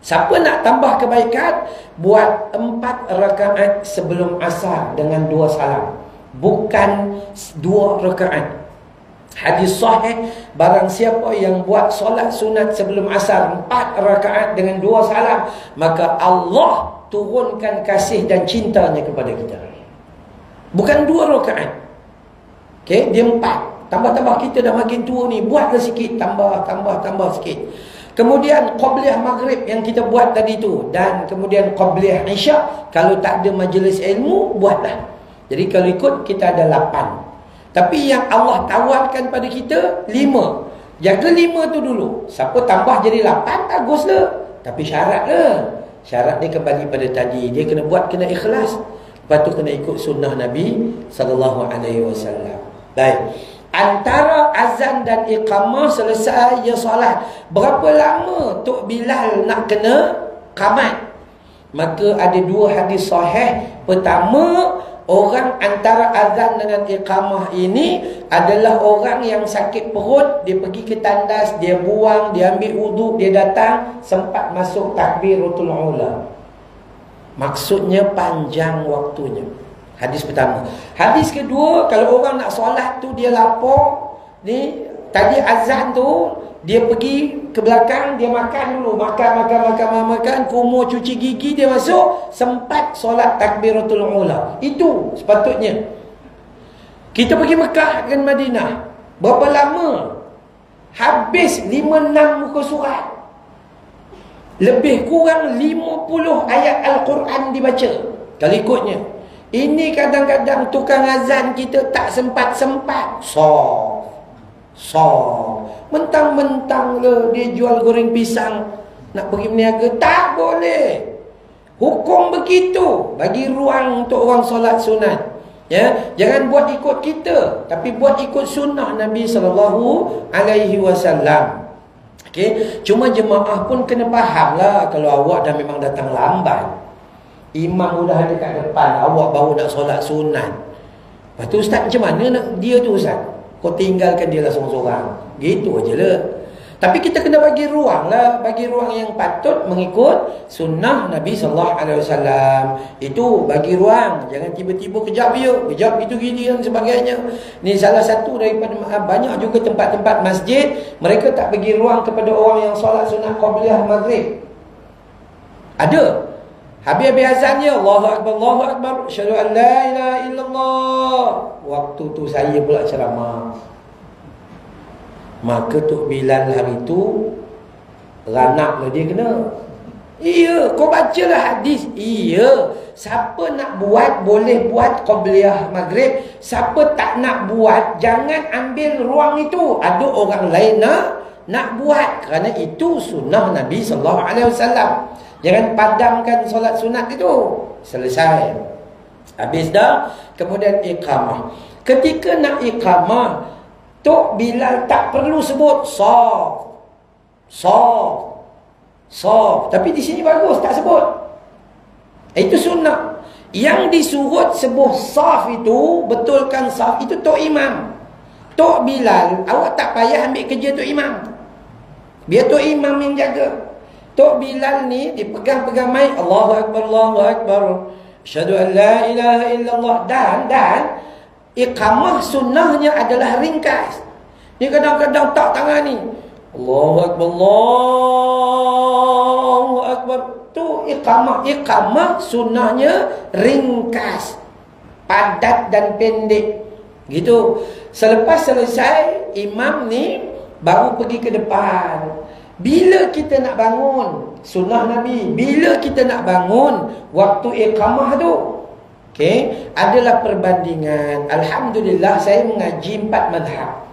Siapa nak tambah kebaikan, buat 4 rakaat sebelum asar dengan 2 salam, bukan 2 rakaat. Hadis sahih, barang siapa yang buat solat sunat sebelum asar 4 rakaat dengan 2 salam, maka Allah turunkan kasih dan cintanya kepada kita. Bukan 2 rakaat. Okey, dia 4. Tambah-tambah, kita dah makin tua ni, buatlah sikit, tambah sikit. Kemudian qabliyah maghrib yang kita buat tadi tu, dan kemudian qabliyah isyak. Kalau tak ada majlis ilmu, buatlah. Jadi kalau ikut, kita ada 8. Tapi yang Allah tawarkan pada kita 5. Jaga 5 tu dulu. Siapa tambah jadi 8, baguslah. Tapi syarat dia kembali pada tadi. Dia kena buat, kena ikhlas. Lepas tu kena ikut sunnah Nabi SAW. Baik. Antara azan dan iqamah selesai ya solat, berapa lama Tok Bilal nak kena qamat? Maka ada 2 hadis sahih. Pertama, orang antara azan dengan iqamah ini adalah orang yang sakit perut. Dia pergi ke tandas, dia buang, dia ambil wuduk, dia datang, sempat masuk takbiratul ula. Maksudnya panjang waktunya. Hadis pertama. Hadis kedua, kalau orang nak solat tu dia lapar, ni tadi azan tu dia pergi ke belakang, dia makan dulu, makan, kumur, cuci gigi, dia masuk, sempat solat takbiratul ula. Itu sepatutnya. Kita pergi Mekah dengan Madinah, berapa lama? Habis 5-6 muka surat. Lebih kurang 50 ayat Al-Quran dibaca kalau ikutnya. Ini kadang-kadang tukang azan kita tak sempat-sempat. Mentang-mentang le dia jual goreng pisang, nak pergi berniaga, tak boleh. Hukum begitu. Bagi ruang untuk orang solat sunat. Ya, jangan buat ikut kita, tapi buat ikut sunnah Nabi SAW. Okey, cuma jemaah pun kena fahamlah, kalau awak dah memang datang lambat, imam dah ada kat depan, awak baru nak solat sunat. Lepas tu ustaz macam mana nak dia tu ustaz? Kau tinggalkan dia lah seorang-seorang. Gitu aja lah. Tapi kita kena bagi ruang lah. Bagi ruang yang patut mengikut sunnah Nabi SAW. Itu bagi ruang. Jangan tiba-tiba kejap itu gini dan sebagainya. Ni salah satu daripada banyak juga tempat-tempat masjid, mereka tak bagi ruang kepada orang yang solat sunat qabliyah maghrib. Ada. Habis-habis azannya, Allahu Akbar, asyhadu an la ilaha illallah. Waktu tu saya pula ceramah. Maka Tok Bilal hari tu ranaklah dia kena. Iya, kau bacalah hadis. Iya, siapa nak buat boleh buat qabliyah maghrib. Siapa tak nak buat, jangan ambil ruang itu. Ada orang lain nak buat, kerana itu sunnah Nabi SAW. Jangan padamkan solat sunat itu. Selesai. Habis dah. Kemudian iqamah. Ketika nak iqamah, Tok Bilal tak perlu sebut Saf. Tapi di sini bagus tak sebut. Itu sunnah. Yang disuruh sebut saf itu, betulkan saf itu Tok Imam. Tok Bilal, awak tak payah ambil kerja Tok Imam. Biar Tok Imam yang jaga. Tok Bilal ni dipegang-pegang mic, Allahu Akbar, asyhadu an la ilaha illallah. Dan iqamah sunnahnya adalah ringkas. Ni kadang-kadang tak tangan ni, Allahu Akbar. Tu iqamah sunnahnya ringkas, padat dan pendek. Gitu. Selepas selesai, imam ni baru pergi ke depan. Bila kita nak bangun, sunnah Nabi, bila kita nak bangun waktu iqamah tu, okey, adalah perbandingan. Alhamdulillah saya mengaji 4 mazhab.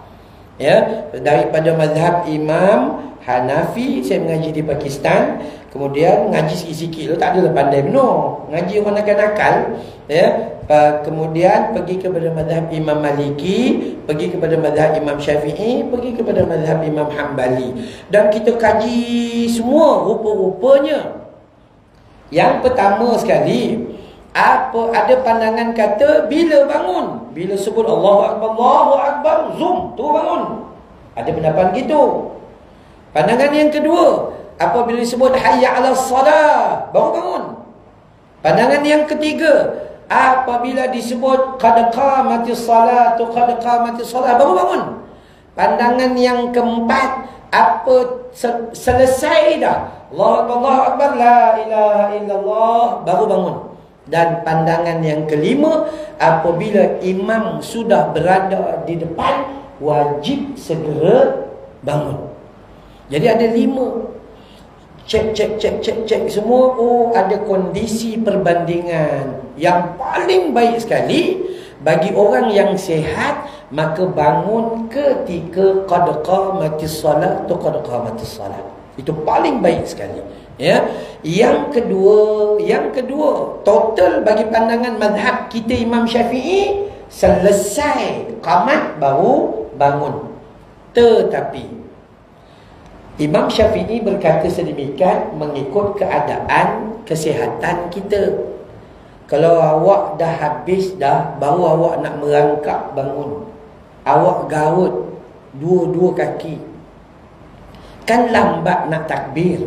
Ya, daripada mazhab Imam Hanafi, saya mengaji di Pakistan. Kemudian ngaji sikit-sikit, tak adalah pandai benar. Ngaji orang nakal-nakal, ya. Kemudian pergi kepada mazhab Imam Maliki, pergi kepada mazhab Imam Syafi'i, pergi kepada mazhab Imam Hanbali. Dan kita kaji semua rupa-rupanya. Yang pertama sekali, ada pandangan kata bila bangun, bila sebut Allahu Akbar, zoom, tu bangun. Ada pendapat gitu. Pandangan yang kedua, apabila disebut hayya 'alas salah, baru bangun. Pandangan yang ketiga, apabila disebut qad qamatis salatu, qad qamatis salah, baru bangun. Pandangan yang keempat, selesai dah Allahu Akbar, la ilaha illallah, baru bangun. Dan pandangan yang kelima, apabila imam sudah berada di depan, wajib segera bangun. Jadi ada 5. Cek semua. Oh, ada kondisi perbandingan. Yang paling baik sekali bagi orang yang sihat, maka bangun ketika qad qamatis salat atau qad qamatis salat. Itu paling baik sekali. Ya. Yang kedua, total bagi pandangan mazhab kita Imam Syafi'i, selesai qamat baru bangun. Tetapi Imam Syafi'i berkata sedemikian mengikut keadaan kesihatan kita. Kalau awak dah habis dah, baru awak nak merangkak bangun, awak garut dua-dua kaki, kan lambat nak takbir.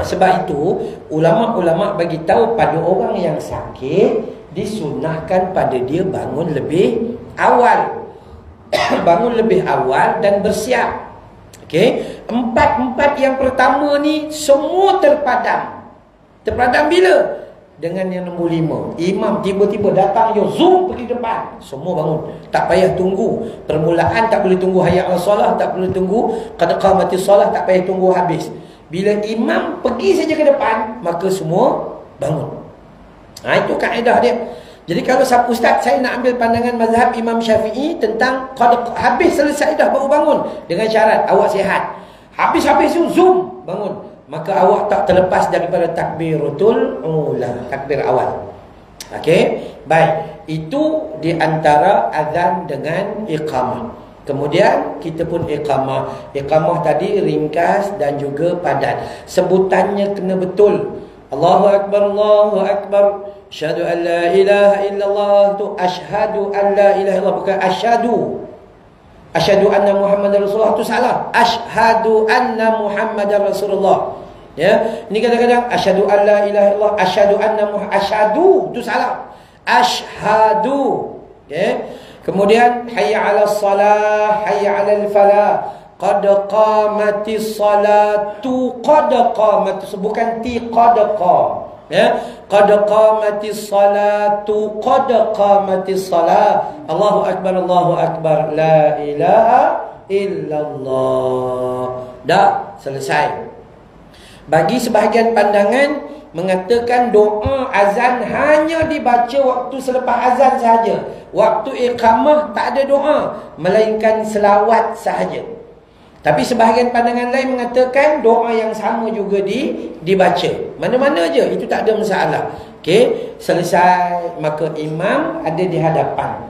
Sebab itu ulama-ulama bagi tahu pada orang yang sakit, disunahkan pada dia bangun lebih awal. Bangun lebih awal dan bersiap. Okey, empat yang pertama ni semua terpadam. Terpadam bila? Dengan yang nombor 5. Imam tiba-tiba datang, yo zoom pergi depan, semua bangun. Tak payah tunggu permulaan, tak boleh tunggu hayya 'alas salah, tak boleh tunggu qad qamatis salah, tak payah tunggu habis. Bila imam pergi saja ke depan, maka semua bangun. Itu kaedah dia. Jadi kalau siapa ustaz, saya nak ambil pandangan mazhab Imam Syafi'i tentang habis selesai dah baru bangun, dengan syarat awak sihat. Habis-habis tu zoom bangun, maka awak tak terlepas daripada takbiratul ula, takbir awal. Okey, baik. Itu di antara azan dengan iqamah. Kemudian kita pun iqamah. Iqamah tadi ringkas dan juga padat. Sebutannya kena betul. Allahu Akbar, Allahu Akbar. Asyhadu an la ilaha illallah, tu asyhadu an la ilaha illallah, bukan asyhadu. Asyhadu anna Muhammadar Rasulullah, tu salah. Asyhadu anna Muhammadar Rasulullah. Ya, ini kadang-kadang asyhadu an la ilaha illallah, asyhadu anna Muhammad, asyhadu, tu salah. Asyhadu. Okey. Kemudian hayya 'alas salah, hayya 'alal falah, qad qamatis salatu, qad qamatis, bukan ti qad qa. Ya, qad qamatis salatu, qad qamatis salah. Allahu akbar, Allahu akbar, la ilaha illallah. Dah selesai. Bagi sebahagian pandangan mengatakan doa azan hanya dibaca waktu selepas azan sahaja. Waktu iqamah tak ada doa, melainkan selawat sahaja. Tapi sebahagian pandangan lain mengatakan doa yang sama juga dibaca. Mana-mana je, itu tak ada masalah. Okey, selesai, maka imam ada di hadapan.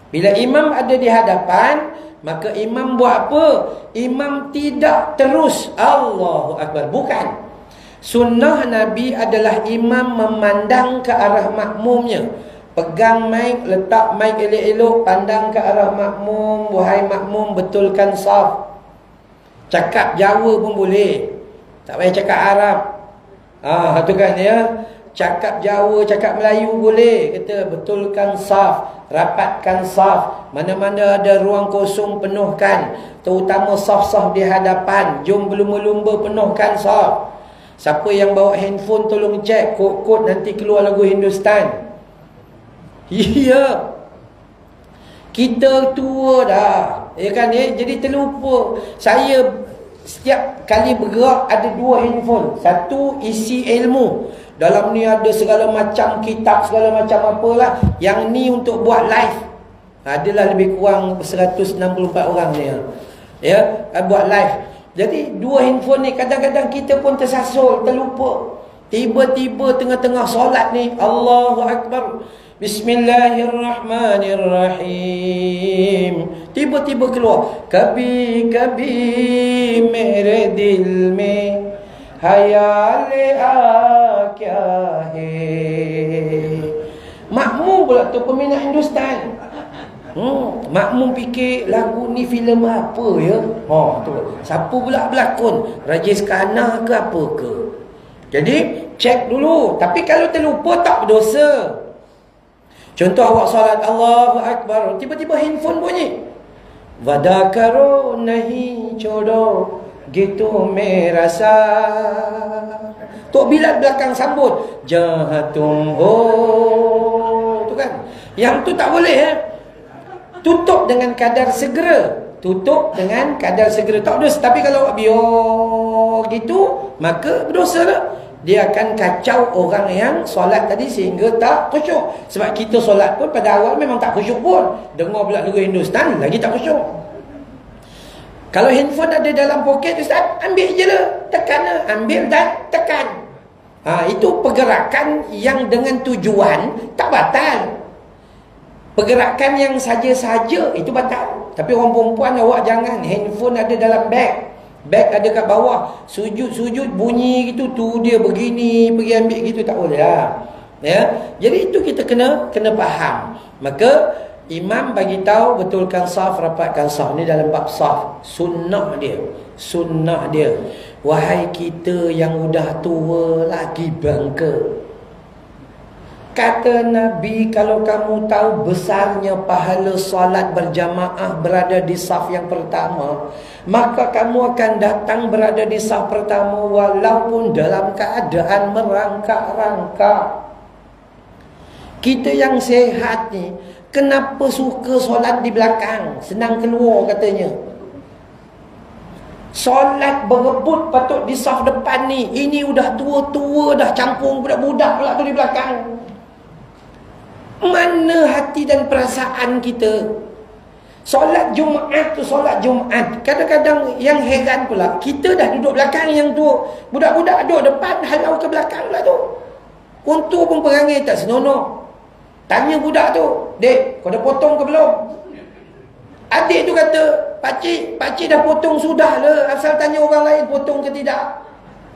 Bila imam ada di hadapan, maka imam buat apa? Imam tidak terus Allahu Akbar, bukan. Sunnah Nabi adalah imam memandang ke arah makmumnya. Pegang mic, letak mic elok-elok, pandang ke arah makmum. Wahai makmum, betulkan saf. Cakap Jawa pun boleh, tak payah cakap Arab. Tu kan ya. Cakap Jawa, cakap Melayu boleh. Kata betulkan saf, rapatkan saf. Mana-mana ada ruang kosong, penuhkan. Terutama saf-saf di hadapan. Jom berlumba-lumba penuhkan saf. Siapa yang bawa handphone tolong cek kod-kod, nanti keluar lagu Hindustan. Ya, kita tua dah, ya kan ya? Jadi terlupa. Saya setiap kali bergerak ada 2 handphone. Satu isi ilmu, dalam ni ada segala macam kitab, segala macam apalah. Yang ni untuk buat live. Adalah lebih kurang 164 orang ni ya, buat live. Jadi 2 handphone ni, kadang-kadang kita pun tersasul, terlupa. Tiba-tiba tengah-tengah solat ni, Allahu Akbar, Bismillahirrahmanirrahim, tiba-tiba keluar Kabi mere dil mein hayale akya hai. Makmum pula tu peminat Hindustan. Makmum fikir lagu ni filem apa ya? Tu. Siapa pula berlakon? Rajesh Khanna ke apa ke? Jadi cek dulu. Tapi kalau terlupa tak berdosa. Contoh awak solat Allahu Akbar, tiba-tiba handphone bunyi. Vadakaro nahi chodo gitu merasa. Tok Bilal belakang sambut jahatum tu kan. Yang tu tak boleh tutup dengan kadar segera. Tutup dengan kadar segera. Tak berdosa. Tapi kalau biar gitu, maka berdosa lah. Dia akan kacau orang yang solat tadi sehingga tak khusyuk. Sebab kita solat pun pada awal memang tak khusyuk pun. Dengar pula lagu Hindustan, lagi tak khusyuk. Kalau handphone ada dalam poket, Ustaz, ambil je lah. Tekan lah. Ambil dan tekan. Itu pergerakan yang dengan tujuan tak batal. Pergerakan yang saja-saja itu batal. Tapi orang perempuan, awak jangan handphone ada dalam beg. Beg ada kat bawah. Sujud-sujud bunyi gitu, tu dia begini, pergi ambil gitu, tak boleh lah. Ya. Jadi itu kita kena faham. Maka imam bagi tahu betulkan saf, rapatkan saf. Ni dalam bab saf. Sunnah dia. Sunnah dia. Wahai kita yang udah tua lagi bangka. Kata Nabi, kalau kamu tahu besarnya pahala solat berjamaah berada di saf yang pertama, maka kamu akan datang berada di saf pertama walaupun dalam keadaan merangkak-rangkak. Kita yang sehat ni, kenapa suka solat di belakang? Senang keluar katanya. Solat berebut patut di saf depan ni. Ini udah tua-tua dah, campur budak-budak pula tu di belakang. Mana hati dan perasaan kita? Solat Jumaat tu solat Jumaat. Kadang-kadang yang heran pula, kita dah duduk belakang yang tu, budak-budak duduk depan, halau ke belakang lah tu. Untung pun perangai tak senonoh. Tanya budak tu, "Dek, kau dah potong ke belum?" Adik tu kata, Pakcik dah potong sudah lah. Asal tanya orang lain potong ke tidak.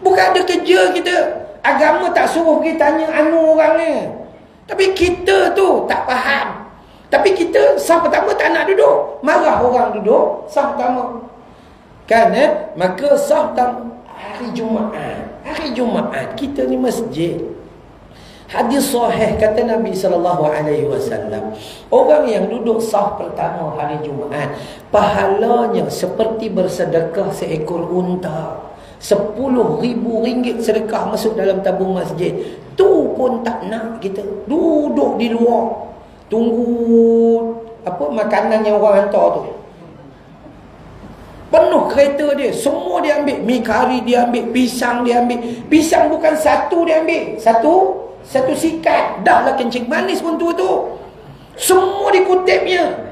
Bukan ada kerja kita. Agama tak suruh pergi tanya anu orang ni. Tapi kita tu tak faham. Tapi kita saf pertama tak nak duduk. Marah orang duduk saf pertama. Kan Maka saf pertama hari Jumaat. Hari Jumaat kita ni masjid. Hadis sahih kata Nabi SAW, orang yang duduk saf pertama hari Jumaat, pahalanya seperti bersedekah seekor unta. 10,000 ringgit sedekah masuk dalam tabung masjid. Tu pun tak nak kita. Duduk di luar. Tunggu makanan yang orang hantar tu. Penuh kereta dia. Semua dia ambil. Mi kari dia ambil. Pisang dia ambil. Pisang bukan satu dia ambil. Satu sikat. Dah lah kencing manis pun tu. Semua dikutipnya.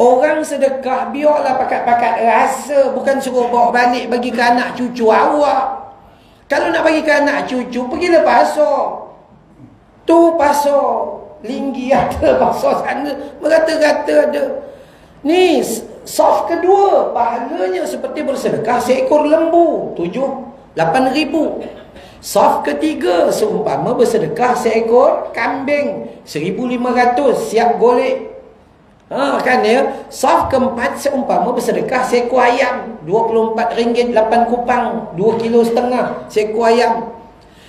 Orang sedekah biarlah pakat-pakat rasa, bukan suruh bawa balik bagi ke anak cucu awak. Kalau nak bagi ke anak cucu, pergilah pasar. Tu pasar Linggi ada, pasar sana merata-rata ada. Ni saf kedua, pahalanya seperti bersedekah seekor lembu, 8,000. Saf ketiga seumpama bersedekah seekor kambing, 1,500 siap golek. Kan ya. Saf keempat seumpama bersedekah seekor ayam, RM24 8 kupang, 2,5 kilo seekor ayam.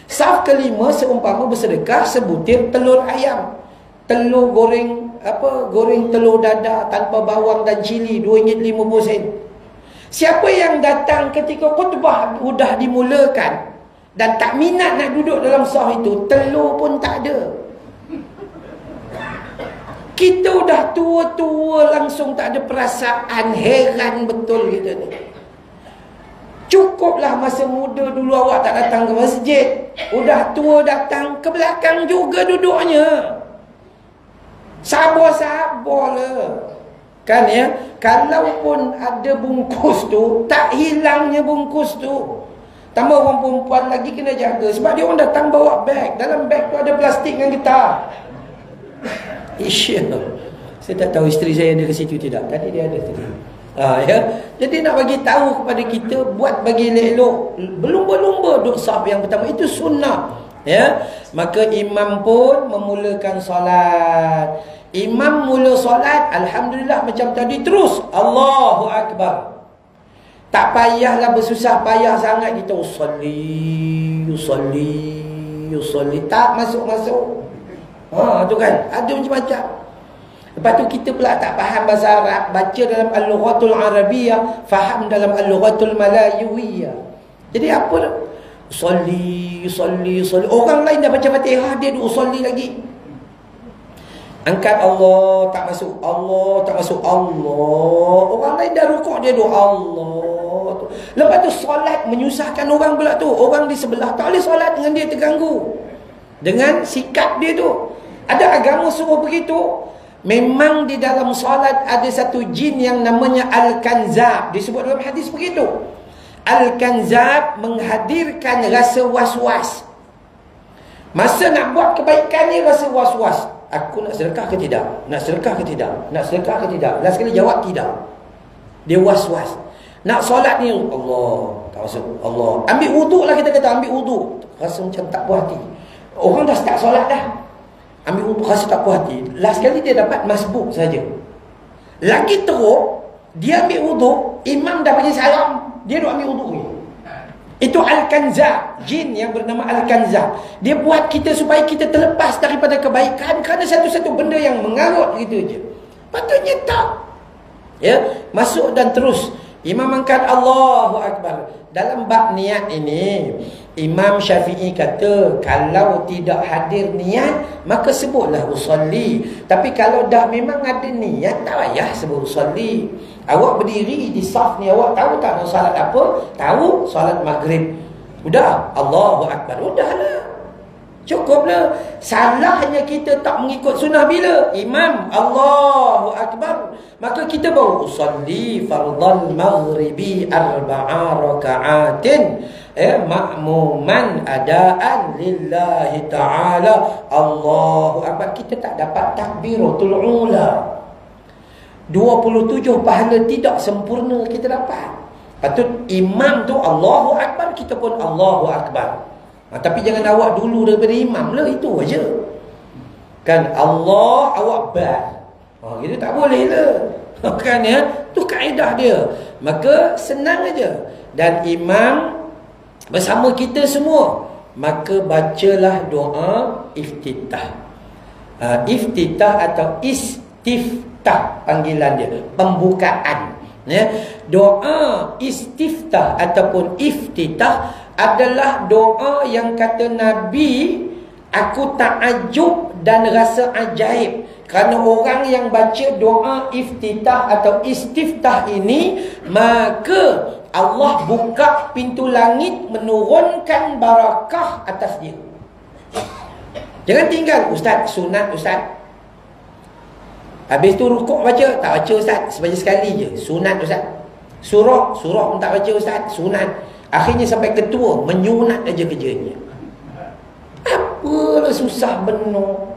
Saf kelima seumpama bersedekah sebutir telur ayam. Telur goreng goreng telur dadar tanpa bawang dan cili, RM2.50. Siapa yang datang ketika khutbah sudah dimulakan dan tak minat nak duduk dalam saf itu, telur pun tak ada. Kita dah tua-tua langsung tak ada perasaan. Heran betul kita ni. Cukuplah masa muda dulu awak tak datang ke masjid. Udah tua datang ke belakang juga duduknya. Sabar-sabarlah. Kan ya. Kalaupun ada bungkus tu, tak hilangnya bungkus tu. Tambah orang perempuan lagi kena jaga. Sebab dia orang datang bawa beg. Dalam beg tu ada plastik dengan getah. Saya tak tahu isteri saya ada ke situ tidak. Tadi dia ada tadi. Ya. Jadi nak bagi tahu kepada kita, buat bagi elok. Berlumba-lumba duduk saf yang pertama, itu sunnah. Ya. Maka imam pun memulakan solat. Imam mula solat, alhamdulillah macam tadi, terus Allahu Akbar. Tak payahlah bersusah payah sangat kita usolli. Tak masuk-masuk. Tu kan, ada macam-macam. Lepas tu kita pula tak faham bahasa Arab, baca dalam Al-Lughatul Arabiyyah, faham dalam Al-Lughatul Malayuiyah. Jadi apa dah? Usolli. Orang lain dah baca Fatihah, dia duk usolli lagi. Angkat Allah, tak masuk. Allah, tak masuk. Allah. Orang lain dah rukuk, dia duk Allah. Lepas tu solat menyusahkan orang pula tu. Orang di sebelah tak boleh solat dengan dia, terganggu dengan sikap dia tu. Ada agama suruh begitu. Memang di dalam solat ada satu jin yang namanya Al-Kanzab. Disebut dalam hadis begitu. Al-Kanzab menghadirkan rasa was-was. Masa nak buat kebaikan ni rasa was-was. Aku nak sedekah ke tidak? Nak sedekah ke tidak? Nak sedekah ke tidak? Last sekali jawab tidak. Dia was-was. Nak solat ni, Allah, tak masuk. Allah. Ambil wuduk lah, kita kata ambil wuduk. Rasa macam tak puas hati. Orang dah start solat dah. Ambil wuduk, rasa tak puas hati. Last sekali dia dapat masbuk saja. Lagi teruk, dia ambil wuduk, imam dah bagi salam, dia duk ambil wuduk ni. Itu Al-Kanzab, jin yang bernama Al-Kanzab. Dia buat kita supaya kita terlepas daripada kebaikan kerana satu-satu benda yang mengarut gitu je. Patutnya tak. Ya, masuk dan terus imam angkat Allahu Akbar. Dalam bab niat ini, Imam Syafi'i kata, kalau tidak hadir niat, maka sebutlah usolli. Tapi kalau dah memang ada niat, tak payah sebut usolli. Awak berdiri di saf ni, awak tahu tak nak salat apa? Tahu, salat maghrib. Udah, Allahu Akbar. Udahlah. Cukuplah. Salahnya kita tak mengikut sunnah bila? Imam Allahu Akbar, maka kita baru usolli fardal maghribi arba'a raka'atin ma'muman adaan lillahi ta'ala. Allahu Akbar. Kita tak dapat takbiratul ula. 27 pahala tidak sempurna kita dapat. Patut imam tu Allahu Akbar, kita pun Allahu Akbar. Tapi jangan awak dulu daripada imam lah, itu aja. Kan Allah, awak bar. Gitu tak boleh lah. Kan ya? Tu kaedah dia. Maka senang aja. Dan imam bersama kita semua, maka bacalah doa iftitah. Iftitah atau istiftah panggilan dia, pembukaan. Ya, doa istiftah ataupun iftitah adalah doa yang kata Nabi, aku takjub dan rasa ajaib kerana orang yang baca doa iftitah atau istiftah ini, maka Allah buka pintu langit menurunkan barakah atas dia. Jangan tinggal, ustaz, sunat ustaz. Habis tu rukuk baca, tak baca ustaz, sebaca sekali je, sunat ustaz. Surah pun tak baca ustaz, sunat. Akhirnya sampai ketua menyunat aja kerjanya. Apalah susah benar.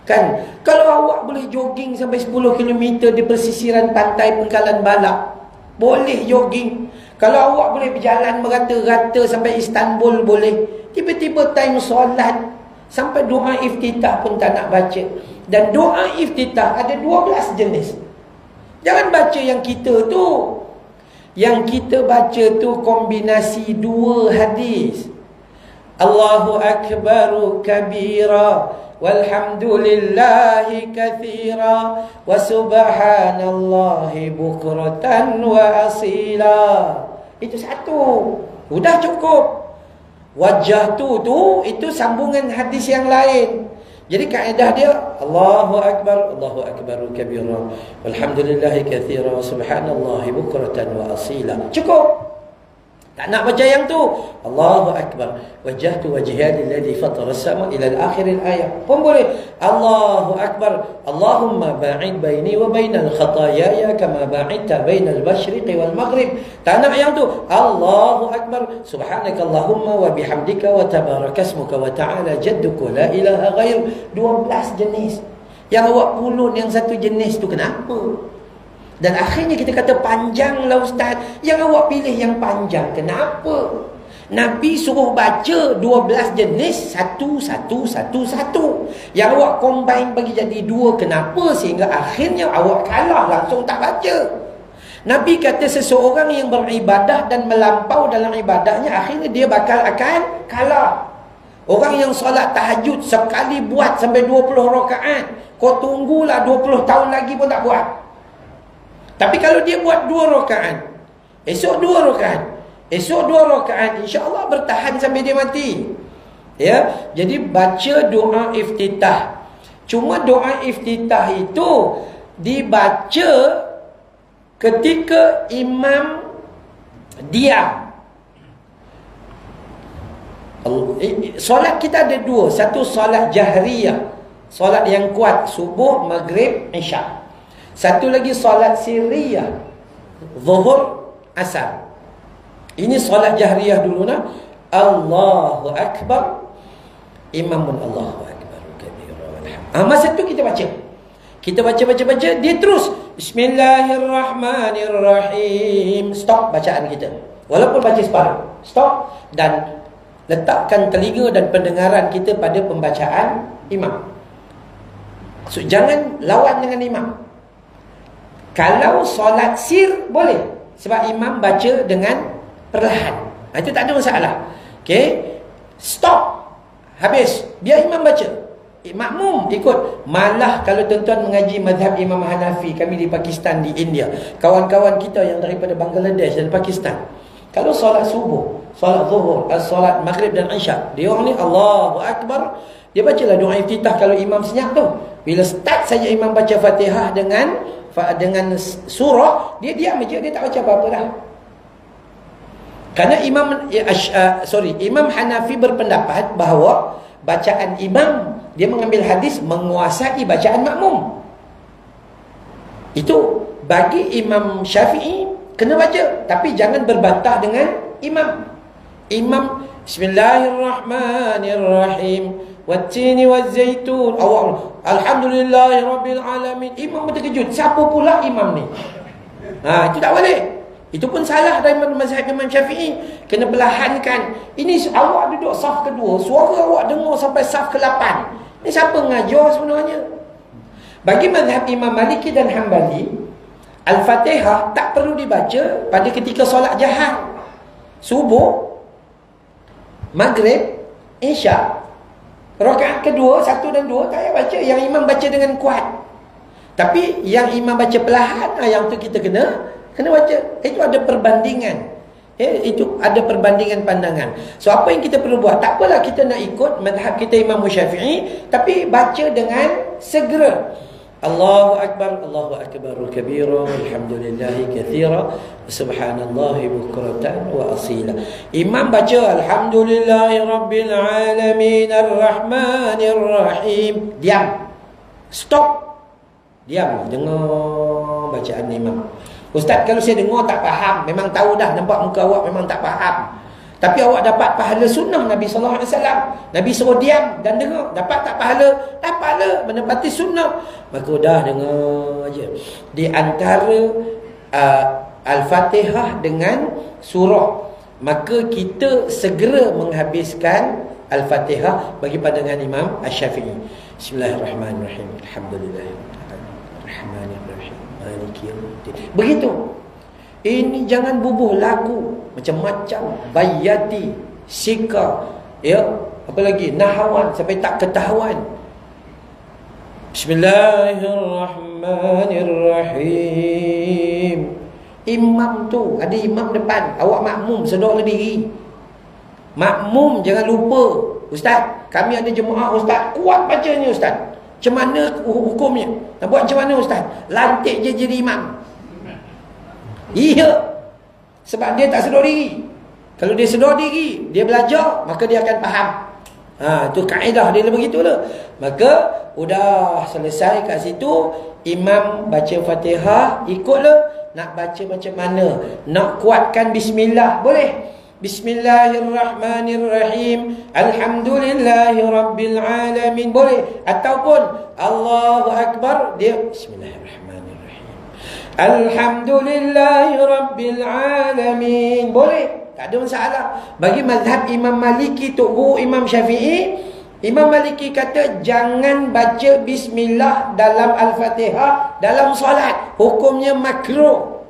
Kan, kalau awak boleh jogging sampai 10 km di pesisiran pantai Pengkalan Balak, boleh jogging. Kalau awak boleh berjalan merata-rata sampai Istanbul, boleh. Tiba-tiba time solat, sampai doa iftitah pun tak nak baca. Dan doa iftitah ada 12 jenis. Jangan baca yang kita tu. Yang kita baca tu kombinasi dua hadis. Allahu Akbaru kabira, walhamdulillahi kathira, wa subhanallahi bukratan wa asila. Itu satu. Udah cukup. Wajah tu itu sambungan hadis yang lain. Jadi kaedah dia Allahu Akbar, Allahu Akbaru kabira, walhamdulillahi kathira, wa subhanallahi bukratan wa asila. Cukup. Tak nak baca yang tu. Allahu Akbar, wajjahtu wajhiya lilladzi fatara as-sama ila akhir al-ayat. Pun boleh. Allahu Akbar, Allahumma ba'id baini wa bainal khataaya kama ba'idta bainal masyriqi wal maghrib. Tak nak yang tu. Allahu Akbar, subhanakallahumma wa bihamdika wa tabarakasmuka wa ta'ala jadduka la ilaha ghair. 12 jenis. Yang awak pulun yang satu jenis tu kenapa? Dan akhirnya kita kata panjang lah ustaz. Yang awak pilih yang panjang, kenapa? Nabi suruh baca 12 jenis satu. Yang awak combine bagi jadi 2. Kenapa? Sehingga akhirnya awak kalah, langsung tak baca. Nabi kata seseorang yang beribadah dan melampau dalam ibadahnya, akhirnya dia bakal akan kalah. Orang yang solat tahajud sekali buat sampai 20 rakaat, kau tunggulah 20 tahun lagi pun tak buat. Tapi kalau dia buat 2 rakaat, esok 2 rakaat, esok 2 rakaat, insya-Allah bertahan sampai dia mati. Ya, jadi baca doa iftitah. Cuma doa iftitah itu dibaca ketika imam diam. Solat kita ada 2. Satu solat jahriyah, solat yang kuat, subuh, maghrib, isyak. Satu lagi solat sirriyah, zuhur, asar. Ini solat jahriyah dulu nah. Allahu Akbar, imamun Allahu Akbar kabira. Masa tu kita baca. Kita baca, dia terus Bismillahirrahmanirrahim. Stop bacaan kita. Walaupun baca separuh, stop dan letakkan telinga dan pendengaran kita pada pembacaan imam. So, jangan lawan dengan imam. Kalau solat sir boleh, sebab imam baca dengan perlahan. Itu tak ada masalah. Okey. Stop. Habis. Biar imam baca. Makmum ikut. Malah kalau tuan-tuan mengaji mazhab Imam Hanafi, kami di Pakistan, di India, kawan-kawan kita yang daripada Bangladesh dan Pakistan, kalau solat subuh, solat zuhur, solat maghrib dan isyak, dia orang ni Allahu Akbar, dia bacalah doa iftitah kalau imam senyap tu. Bila start saja imam baca Fatihah dengan surah, dia diam aja, dia tak baca apa-apa dah. Karena Imam Hanafi berpendapat bahawa bacaan imam, dia mengambil hadis menguasai bacaan makmum. Itu bagi Imam Syafi'i kena baca, tapi jangan berbantah dengan imam. Imam Bismillahirrahmanirrahim, wattini wazzaitun, awal alhamdulillahirabbil alamin. Imam terkejut, siapa pula imam ni? Itu tak boleh. Itu pun salah dari mazhab Imam Syafi'i. Kena belahankan. Ini awak duduk saf kedua, suara awak dengar sampai saf ke-8. Ini siapa ngajar sebenarnya? Bagi mazhab Imam Maliki dan Hanbali, Al-Fatihah tak perlu dibaca pada ketika solat jahar. Subuh, maghrib, isyak, rakaat kedua, 1 dan 2 tak payah baca. Yang imam baca dengan kuat. Tapi yang imam baca perlahan, yang tu kita kena baca. Itu ada perbandingan. Itu ada perbandingan pandangan. So apa yang kita perlu buat? Tak apalah kita nak ikut mazhab kita Imam Syafi'i, tapi baca dengan segera. Allahu Akbar, Allahu Akbar kabira, alhamdulillahi katsira, subhanallahi bukratan wa asila. Imam baca alhamdulillahi rabbil alamin arrahmanir rahim. Diam. Stop. Diam, dengar bacaan imam. Ustaz, kalau saya dengar tak faham, memang tahu dah, nampak muka awak memang tak faham. Tapi awak dapat pahala sunnah Nabi SAW. Nabi suruh diam dan dengar. Dapat tak pahala? Dapat pahala, menepati sunnah. Maka dah dengar aja. Di antara Al-Fatihah dengan surah, maka kita segera menghabiskan Al-Fatihah bagi pandangan Imam Asy-Syafi'i. Bismillahirrahmanirrahim. Alhamdulillahirrahmanirrahim. Begitu. Ini jangan bubuh lagu macam-macam, bayati, sika, apa lagi, nahawan sampai tak ketahuan. Bismillahirrahmanirrahim. Imam tu, ada imam depan, awak makmum sedar diri. Makmum jangan lupa, ustaz, kami ada jemaah ustaz, kuat bacanya ustaz. Macam mana hukumnya? Nak buat macam mana ustaz? Lantik je jadi imam. Iya. Sebab dia tak sedar diri. Kalau dia sedar diri, dia belajar, maka dia akan faham. Itu kaedah dia begitulah. Maka udah selesai kat situ, imam baca Fatihah, ikutlah. Nak baca macam mana? Nak kuatkan bismillah, boleh. Bismillahirrahmanirrahim, alhamdulillahirabbil alamin, boleh. Ataupun Allahu Akbar, dia Bismillahirrahmanirrahim, alhamdulillahirabbil alamin, boleh. Tak ada masalah. Bagi mazhab Imam Maliki, Tok Guru Imam Syafi'i, Imam Maliki kata jangan baca bismillah dalam Al-Fatihah dalam solat. Hukumnya makruh.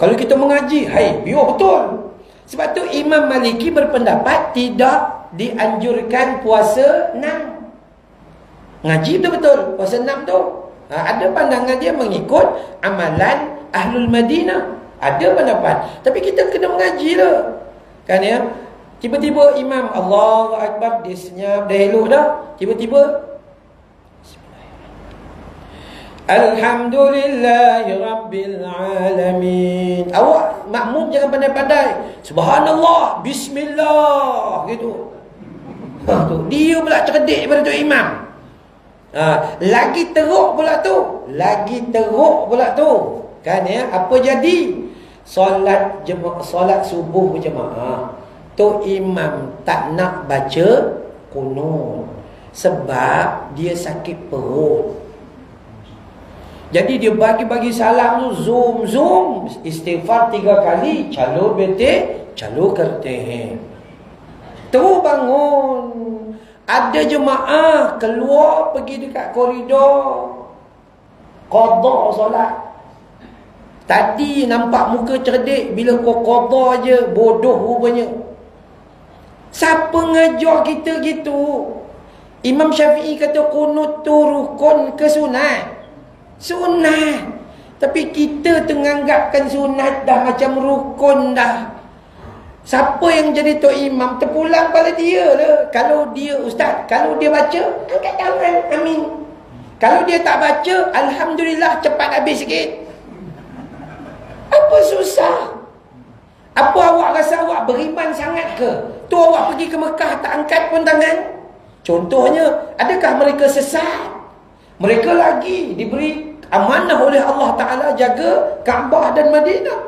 Kalau kita mengaji, biar betul. Sebab tu Imam Maliki berpendapat tidak dianjurkan puasa 6. Ngaji betul-betul puasa 6 tu. Ada pandangan dia mengikut amalan Ahlul Madinah. Ada pendapat. Tapi kita kena mengaji lah. Kan ya? Tiba-tiba imam Allahu Akbar, dia senyap, dah elok dah. Tiba-tiba Alhamdulillahi Rabbil Alamin. Awak makmum jangan pandai-pandai. Subhanallah, Bismillah, gitu. Tu. Dia pula cerdik daripada tu imam. Lagi teruk pula tu. Kan ya? Apa jadi? Solat subuh berjemaah. Tu imam tak nak baca qunut sebab dia sakit perut. Jadi dia bagi salam tu zoom istighfar 3 kali, calur betik, calur kerteh. Terus bangun. Ada jemaah keluar pergi dekat koridor qada solat. Tadi nampak muka cerdik, bila kau qada je bodoh rupanya. Siapa ngajar kita gitu? Imam Syafi'i kata qunut tu rukun ke sunat? Sunat. Tapi kita tenganggapkan sunat dah macam rukun dah. Siapa yang jadi tok imam, terpulang pada dia lah. Kalau dia ustaz, kalau dia baca, angkat tangan, amin. Kalau dia tak baca, alhamdulillah, cepat habis sikit. Apa susah? Apa awak rasa awak beriman sangat ke? Tu awak pergi ke Mekah tak angkat pun tangan? Contohnya, adakah mereka sesat? Mereka lagi diberi amanah oleh Allah Ta'ala jaga Kaabah dan Madinah.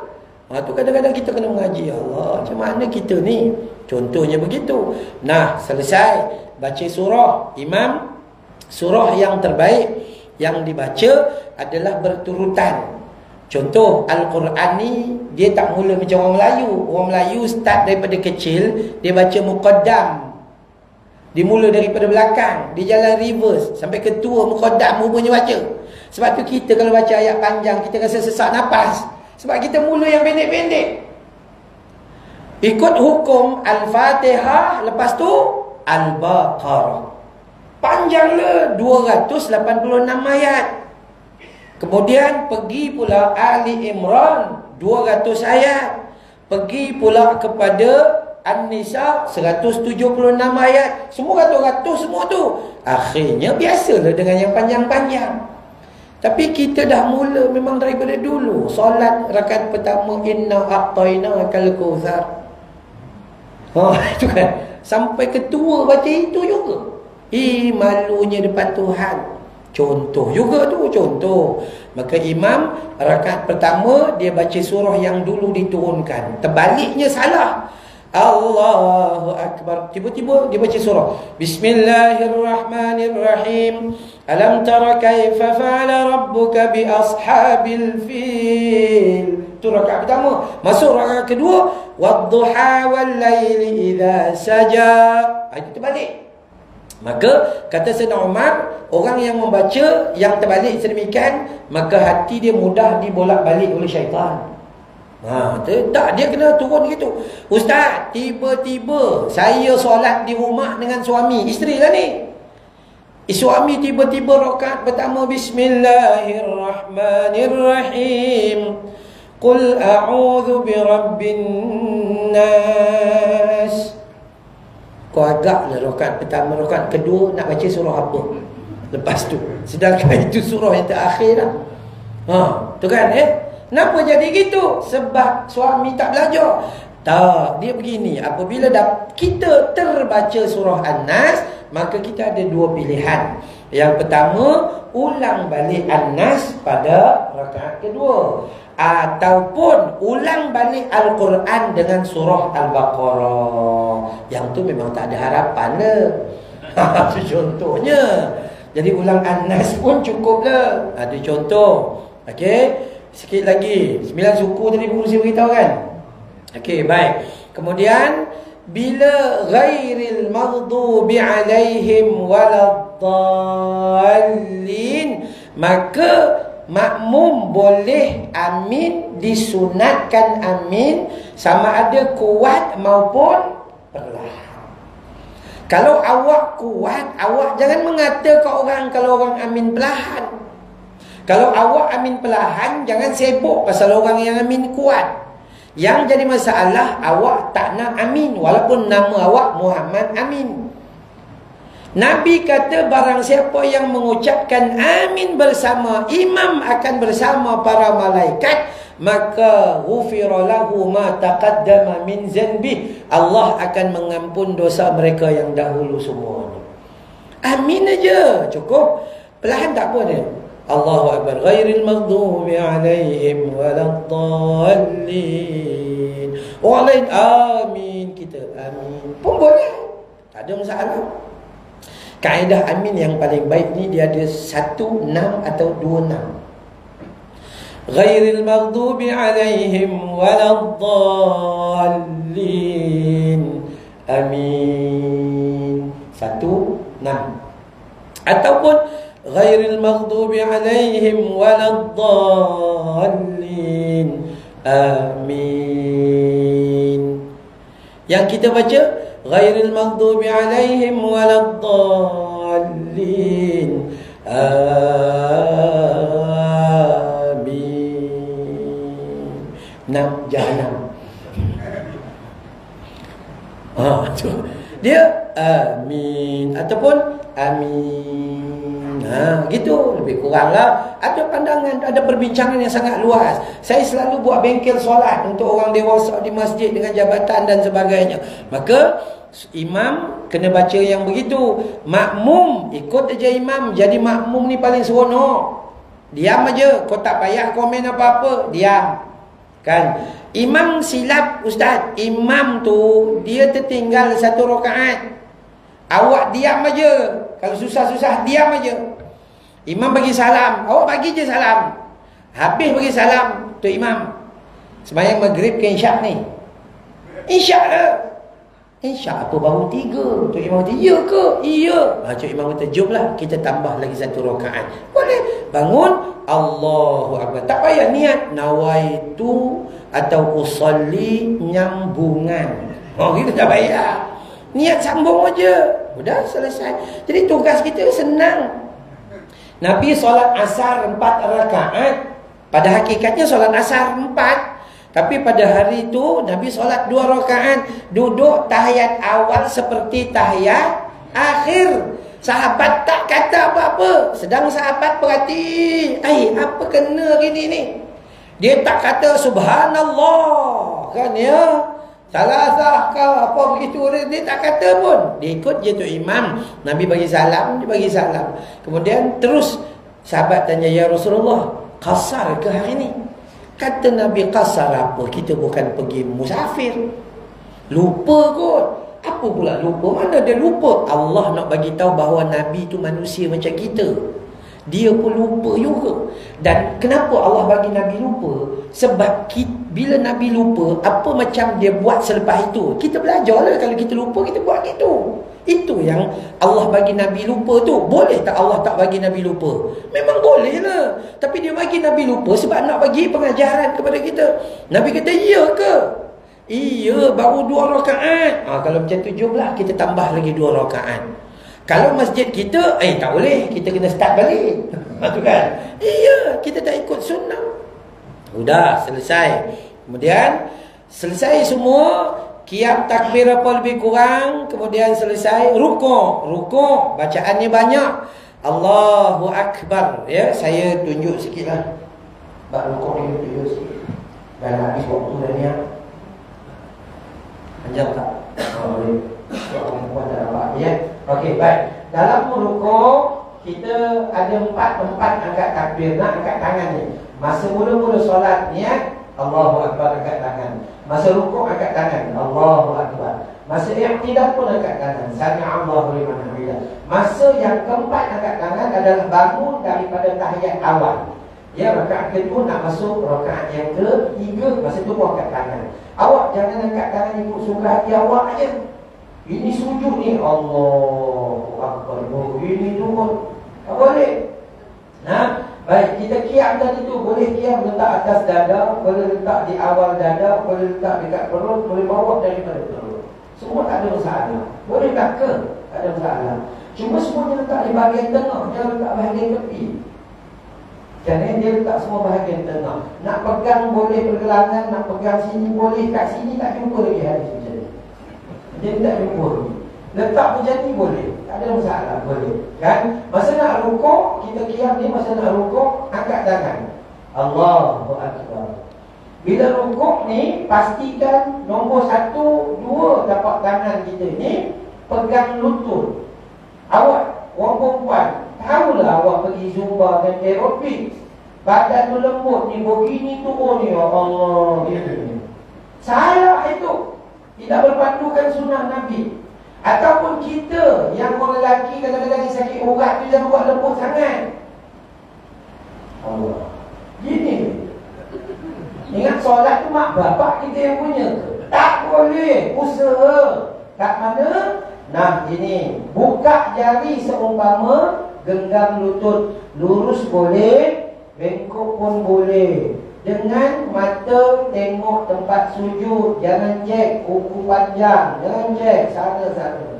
Tu kadang-kadang kita kena mengaji. Allah, macam mana kita ni? Contohnya begitu. Nah, selesai baca surah, imam, surah yang terbaik yang dibaca adalah berturutan. Contoh Al-Quran ni dia tak mula macam orang Melayu. Orang Melayu start daripada kecil, dia baca muqaddam. Dia mula daripada belakang, dia jalan reverse sampai ke tua muqaddam rupanya baca. Sebab tu kita kalau baca ayat panjang kita rasa sesak nafas. Sebab kita mula yang pendek-pendek. Ikut hukum Al-Fatihah, lepas tu Al-Baqarah. Panjanglah 286 ayat. Kemudian pergi pula Ali Imran 200 ayat. Pergi pula kepada An-Nisa 176 ayat. Semua ratus-ratus semua tu. Akhirnya biasalah dengan yang panjang-panjang. Tapi kita dah mula memang daripada dulu. Solat rakaat pertama inna a'tainakal kautsar. Itu kan. Sampai ketua baca itu juga. Malunya depan Tuhan. Contoh juga tu, contoh. Maka imam rakaat pertama dia baca surah yang dulu diturunkan. Terbaliknya salah. Allahu Akbar. Tiba-tiba dia baca surah Bismillahirrahmanirrahim. Alam tara kaifa fa'ala rabbuka bi ashabil fil. Itu rakaat pertama. Masuk rakaat kedua, wadduha wal laili idza saja. Itu terbalik. Maka kata Sayyidina Umar, orang yang membaca yang terbalik sedemikian, maka hati dia mudah dibolak-balik oleh syaitan. Tak, dia kena turun gitu. Ustaz, tiba-tiba saya solat di rumah dengan suami, isteri lah ni. Suami tiba-tiba rakaat pertama Bismillahirrahmanirrahim. Qul a'udzu birabbin nas. Kau agaklah rakaat pertama, rakaat kedua nak baca surah apa? Lepas tu. Sedangkan itu surah yang terakhir lah. Tu kan Kenapa jadi gitu? Sebab suami tak belajar. Tak, dia begini. Apabila kita terbaca surah An-Nas, maka kita ada dua pilihan. Yang pertama, ulang balik An-Nas pada rakaat kedua. Ataupun ulang balik Al-Quran dengan surah Al-Baqarah. Yang tu memang tak ada harapan lah. Itu contohnya. Jadi ulang An-Nas pun cukup lah. Itu contoh. Okey. Sikit lagi. 9 suku tadi pun saya beritahu kan. Okey, baik. Kemudian bila ghairil maghdubi alaihim waladdallin, maka makmum boleh amin, disunatkan amin sama ada kuat maupun perlahan. Kalau awak kuat, awak jangan mengata ke orang kalau orang amin perlahan. Kalau awak amin perlahan, jangan sibuk pasal orang yang amin kuat. Yang jadi masalah, awak tak nak amin walaupun nama awak Muhammad Amin. Nabi kata barang siapa yang mengucapkan amin bersama imam akan bersama para malaikat, maka ghufira lahu ma taqaddama min zanbi. Allah akan mengampun dosa mereka yang dahulu semuanya. Amin aja cukup. Perlahan tak apa dia. Allahu Akbar, ghairil maghdubi alaihim waladdallin. Orang lain amin, kita amin pun boleh, tak ada masalah. Kaedah amin yang paling baik ni dia ada 1, 6 atau 2, 6. Ghairil maghdubi alaihim waladdallin. Amin 1, 6. Ataupun ghairil maghdubi alaihim waladdallin. Amin. Yang kita baca ghairil maghdubi alaihim waladdallin. Amin. 6 Jahannam. Dia amin ataupun amin. Gitu lebih kurang lah. Ada pandangan, ada perbincangan yang sangat luas. Saya selalu buat bengkel solat untuk orang dewasa di masjid dengan jabatan dan sebagainya. Maka imam kena baca yang begitu. Makmum ikut aja imam. Jadi makmum ni paling seronok. Diam aja, kau tak payah komen apa-apa, diam. Kan? Imam silap ustaz. Imam tu dia tertinggal 1 rakaat. Awak diam aja. Kalau susah-susah diam aja. Imam bagi salam, awak bagi je salam. Habis bagi salam tu imam. Sembahyang maghrib ke isyak ni? Isyak ke? Isyak apa baru 3? Tu imam kata, iya ke? Iya. Cik imam kata, jomlah kita tambah lagi 1 rakaat. Boleh. Bangun, Allahu Akbar. Tak payah niat nawaitu atau usalli nyambungan. Gitu tak payah. Niat sambung aja. Udah selesai. Jadi tugas kita senang. Nabi solat asar 4 rakaat. Pada hakikatnya solat asar 4. Tapi pada hari itu Nabi solat 2 rakaat. Duduk tahiyat awal seperti tahiyat akhir. Sahabat tak kata apa-apa. Sedang sahabat perhati. Apa kena gini ni? Dia tak kata subhanallah. Kan ya? Salah ke apa begitu, dia tak kata pun. Dia ikut je tu imam. Nabi bagi salam, dia bagi salam. Kemudian terus sahabat tanya, ya Rasulullah, qasar ke hari ni? Kata Nabi, qasar apa? Kita bukan pergi musafir. Lupa kot. Apa pula lupa? Mana dia lupa? Allah nak bagi tahu bahawa Nabi tu manusia macam kita. Dia pun lupa juga. Dan kenapa Allah bagi Nabi lupa? Sebab bila Nabi lupa, apa macam dia buat selepas itu, kita belajar lah. Kalau kita lupa, kita buat gitu. Itu yang Allah bagi Nabi lupa tu. Boleh tak Allah tak bagi Nabi lupa? Memang boleh lah. Tapi dia bagi Nabi lupa sebab nak bagi pengajaran kepada kita. Nabi kata, iya ke? Iya, baru 2 rakaat. Kalau macam tu, jomlah kita tambah lagi 2 rakaat. Kalau masjid kita, tak boleh. Kita kena start balik. Tu kan? Iya, kita tak ikut sunnah. Udah, selesai. Kemudian, selesai semua. Qiyam takbir apa lebih kurang. Kemudian selesai. Rukuk. Rukuk, bacaannya banyak. Allahu Akbar. Ya, saya tunjuk sikit lah. Bak rukuk ni tunjuk sikit. Dan habis waktu dah ni. Panjang tak? Boleh. Orang-orang tak nampak. Ya. Okey, baik. Dalam rukuk kita ada 4 tempat angkat takbir. Nak angkat tangan ni. Masa mula-mula solat niat Allahu Akbar, angkat tangan. Masa rukuk angkat tangan Allahu Akbar. Masa i'tidal pun angkat tangan Sami'allahu liman hamidah. Masa yang keempat angkat tangan adalah bangun daripada tahiyat awal. Ya, rakaat kedua nak masuk rakaat yang ketiga, masa tu angkat tangan. Awak jangan angkat tangan ikut suka hati awak aja. Ini sujud ni, Allahu Akbar, ini turun. Tak boleh. Nah, baik, kita kiam tadi tu, boleh kiam letak atas dada, boleh letak di awal dada, boleh letak dekat perut, boleh bawa daripada perut. Semua tak ada masalah. Boleh tak ke? Tak ada masalah. Cuma semuanya letak di bahagian tengah, jangan letak bahagian tepi. Kerana dia letak semua bahagian tengah. Nak pegang boleh pergelangan, nak pegang sini boleh, kat sini tak jumpa lagi hadis macam ni. Dia tak jumpa lagi. Letak macam ni boleh, tak ada masalah, boleh. Kan? Masa nak rukuk, kita kiam ni, masa nak rukuk, angkat tangan. Allahu Akbar. Bila rukuk ni, pastikan nombor 1, 2 tapak tangan kita ni pegang lutut. Awak, orang perempuan, tahulah awak pergi zumba dan aerobik, badan tu lembut ni, begini turun ni, ya Allah, gitu. Salah itu. Tidak berpandukan sunnah Nabi. Ataupun kita yang orang lelaki kadang-kadang sakit urat tu jangan buat lembut sangat. Allah. Gini. Ingat solat tu mak bapak kita yang punya ke? Tak boleh. Usaha. Kat mana? Nah, ini. Buka jari seumpama genggam lutut. Lurus boleh, bengkok pun boleh. Dengan mata tengok tempat sujud. Jangan cek kuku panjang. Jangan cek sana-sana.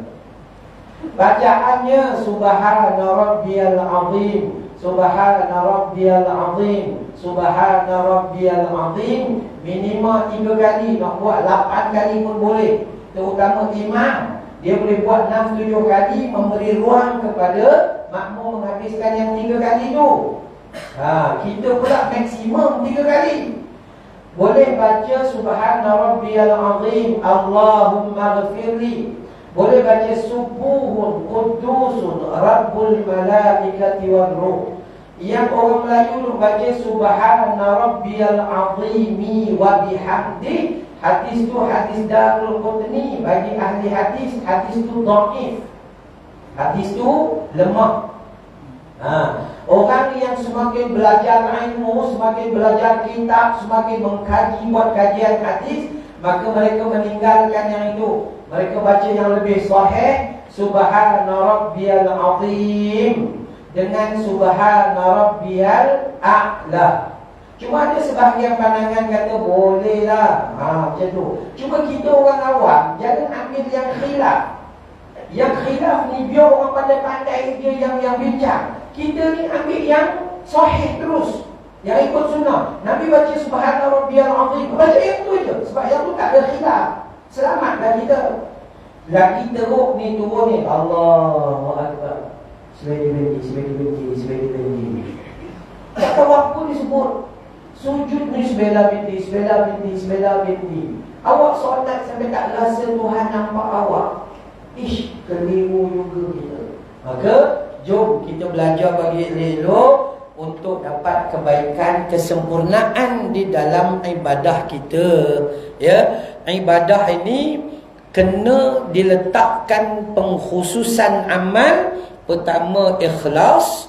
Bacaannya Subhana Rabbiyal Azim, Subhana Rabbiyal Azim, Subhana Rabbiyal Azim. Minimal 3 kali. Nak buat 8 kali pun boleh. Terutama imam, dia boleh buat 6-7 kali, memberi ruang kepada makmum menghabiskan yang 3 kali tu. Kita pula maksimum 3 kali. Boleh baca Subhana Rabbiyal Azim, Allahumma ghafirli. Boleh baca Subuhun Qudusun Rabbul Malaikati wal Ruh. Yang orang Melayu baca Subhana Rabbiyal Azimi wa bihamdi. Hadis tu hadis Darul Qutni. Bagi ahli hadis, hadis tu dhaif. Hadis tu lemah. Orang yang semakin belajar ilmu, semakin belajar kitab, semakin mengkaji, buat kajian hadis, maka mereka meninggalkan yang itu. Mereka baca yang lebih sahih, Subhana Rabbiyal Azim dengan Subhana Rabbiyal A'la. Cuma ada sebahagian pandangan kata bolehlah, macam tu. Cuma kita orang awam jangan ambil yang khilaf. Yang khilaf ni biar orang pandai-pandai dia yang bincang. Kita ni ambil yang sahih terus, yang ikut sunnah. Nabi baca Subhana Rabbiyal Azim, baca yang tu je. Sebab yang tu tak ada khilaf. Selamatlah kita. Lagi teruk ni turun ni, Allahu Akbar. Sebagai benci. Tak tahu apa disebut. Sujud ni sebela binti. Awak solat sampai tak rasa Tuhan nampak awak. Keliru juga kita. Maka jom kita belajar bagi elok untuk dapat kebaikan, kesempurnaan di dalam ibadah kita. Ya, ibadah ini kena diletakkan pengkhususan amal. Pertama ikhlas,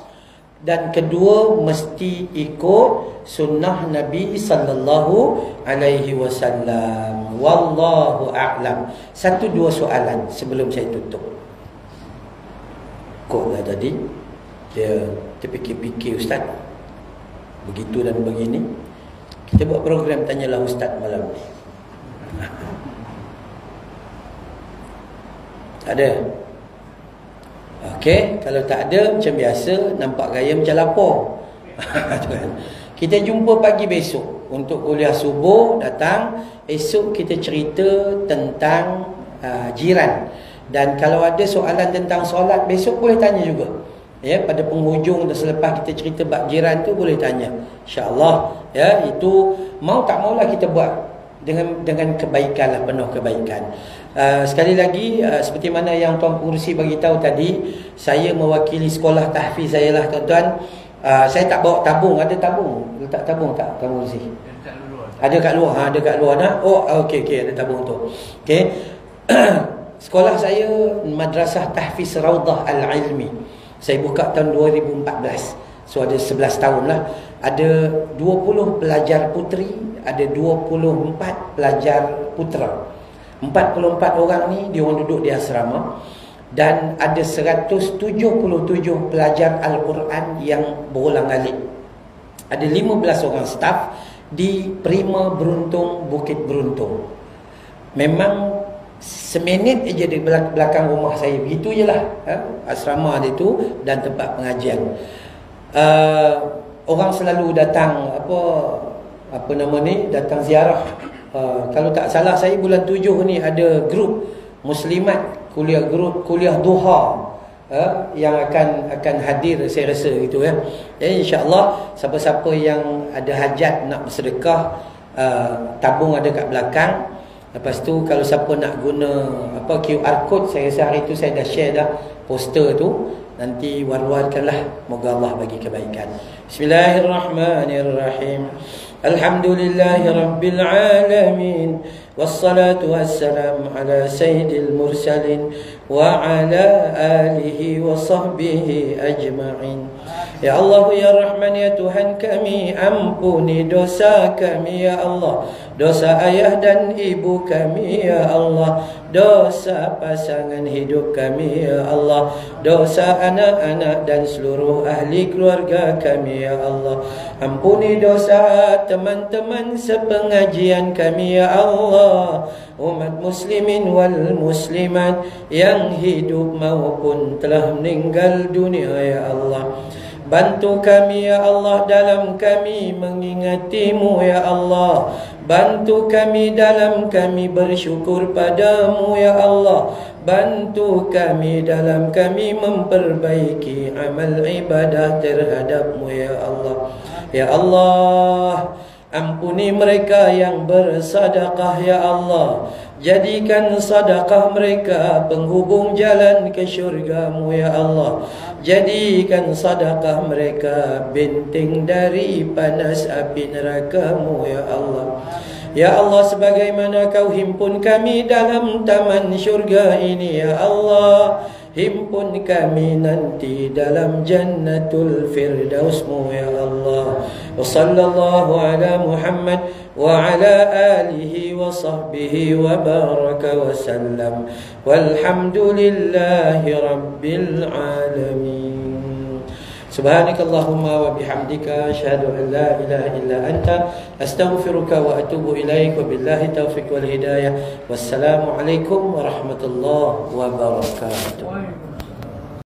dan kedua mesti ikut sunnah Nabi sallallahu alaihi wasallam. Wallahu a'lam. 1-2 soalan sebelum saya tutup. Kok lah tadi dia terfikir-fikir ustaz, begitu dan begini. Kita buat program tanyalah ustaz malam ni. Tak ada? Okey, kalau tak ada macam biasa, nampak gaya macam lapar. Kita jumpa pagi besok untuk kuliah subuh datang. Esok kita cerita tentang jiran. Dan kalau ada soalan tentang solat besok boleh tanya juga. Ya, pada penghujung dan selepas kita cerita bab jiran tu boleh tanya. Insya-Allah ya, itu mau tak maulah kita buat dengan kebaikan lah, penuh kebaikan. Sekali lagi seperti mana yang Tuan Pengurusi bagi tahu tadi, saya mewakili sekolah tahfiz saya lah tuan-tuan. Saya tak bawa tabung. Ada tabung? Letak tabung tak Tuan Pengurusi? Ada kat luar. Ada kat luar nak? Oh okey, ada tabung tu. Okey. Sekolah saya Madrasah Tahfiz Raudhah Al-Ilmi. Saya buka tahun 2014. So ada 11 tahun lah. Ada 20 pelajar puteri, ada 24 pelajar putera. 44 orang ni dia orang duduk di asrama. Dan ada 177 pelajar Al-Quran yang berulang-alik. Ada 15 orang staf di Prima Beruntung Bukit Beruntung. Memang seminit aja di belakang rumah saya. Begitu je lah asrama dia tu dan tempat pengajian. Orang selalu datang apa nama ni, datang ziarah. Kalau tak salah saya bulan 7 ni ada grup muslimat kuliah duha yang akan hadir, saya rasa gitu ya. Jadi insya-Allah siapa-siapa yang ada hajat nak bersedekah, tabung ada kat belakang. Lepas tu kalau siapa nak guna QR code, saya rasa hari tu saya dah share dah poster tu. Nanti war-warkanlah, moga Allah bagi kebaikan. Bismillahirrahmanirrahim. Alhamdulillahirabbil alamin. Wassalatu wassalamu ala sayyidil mursalin wa ala alihi wa sahbihi ajma'in. Ya Allah, ya Rahman, ya Tuhan kami, ampuni dosa kami ya Allah, dosa ayah dan ibu kami ya Allah, dosa pasangan hidup kami ya Allah, dosa anak-anak dan seluruh ahli keluarga kami ya Allah. Ampuni dosa teman-teman sepengajian kami ya Allah, umat muslimin wal muslimat yang hidup maupun telah meninggal dunia ya Allah. Bantu kami ya Allah dalam kami mengingati-Mu ya Allah. Bantu kami dalam kami bersyukur padamu ya Allah. Bantu kami dalam kami memperbaiki amal ibadah terhadap-Mu ya Allah. Ya Allah, ampuni mereka yang bersedekah ya Allah. Jadikan sedekah mereka penghubung jalan ke syurga-Mu ya Allah. Jadikan sedekah mereka benteng dari panas api neraka-Mu ya Allah. Ya Allah, sebagaimana Kau himpun kami dalam taman syurga ini ya Allah, himpun kami nanti dalam jannatul firdaus-Mu ya Allah. Wa sallallahu ala Muhammad wa ala alihi wa sahbihi wa baraka wa sallam. Walhamdulillahi rabbil alamin. Subhanakallahumma wa bihamdika asyhadu an la ilaha illa anta astaghfiruka wa atubu ilaik. Wa billahi taufiq wal hidayah. Wassalamu alaikum warahmatullahi wabarakatuh.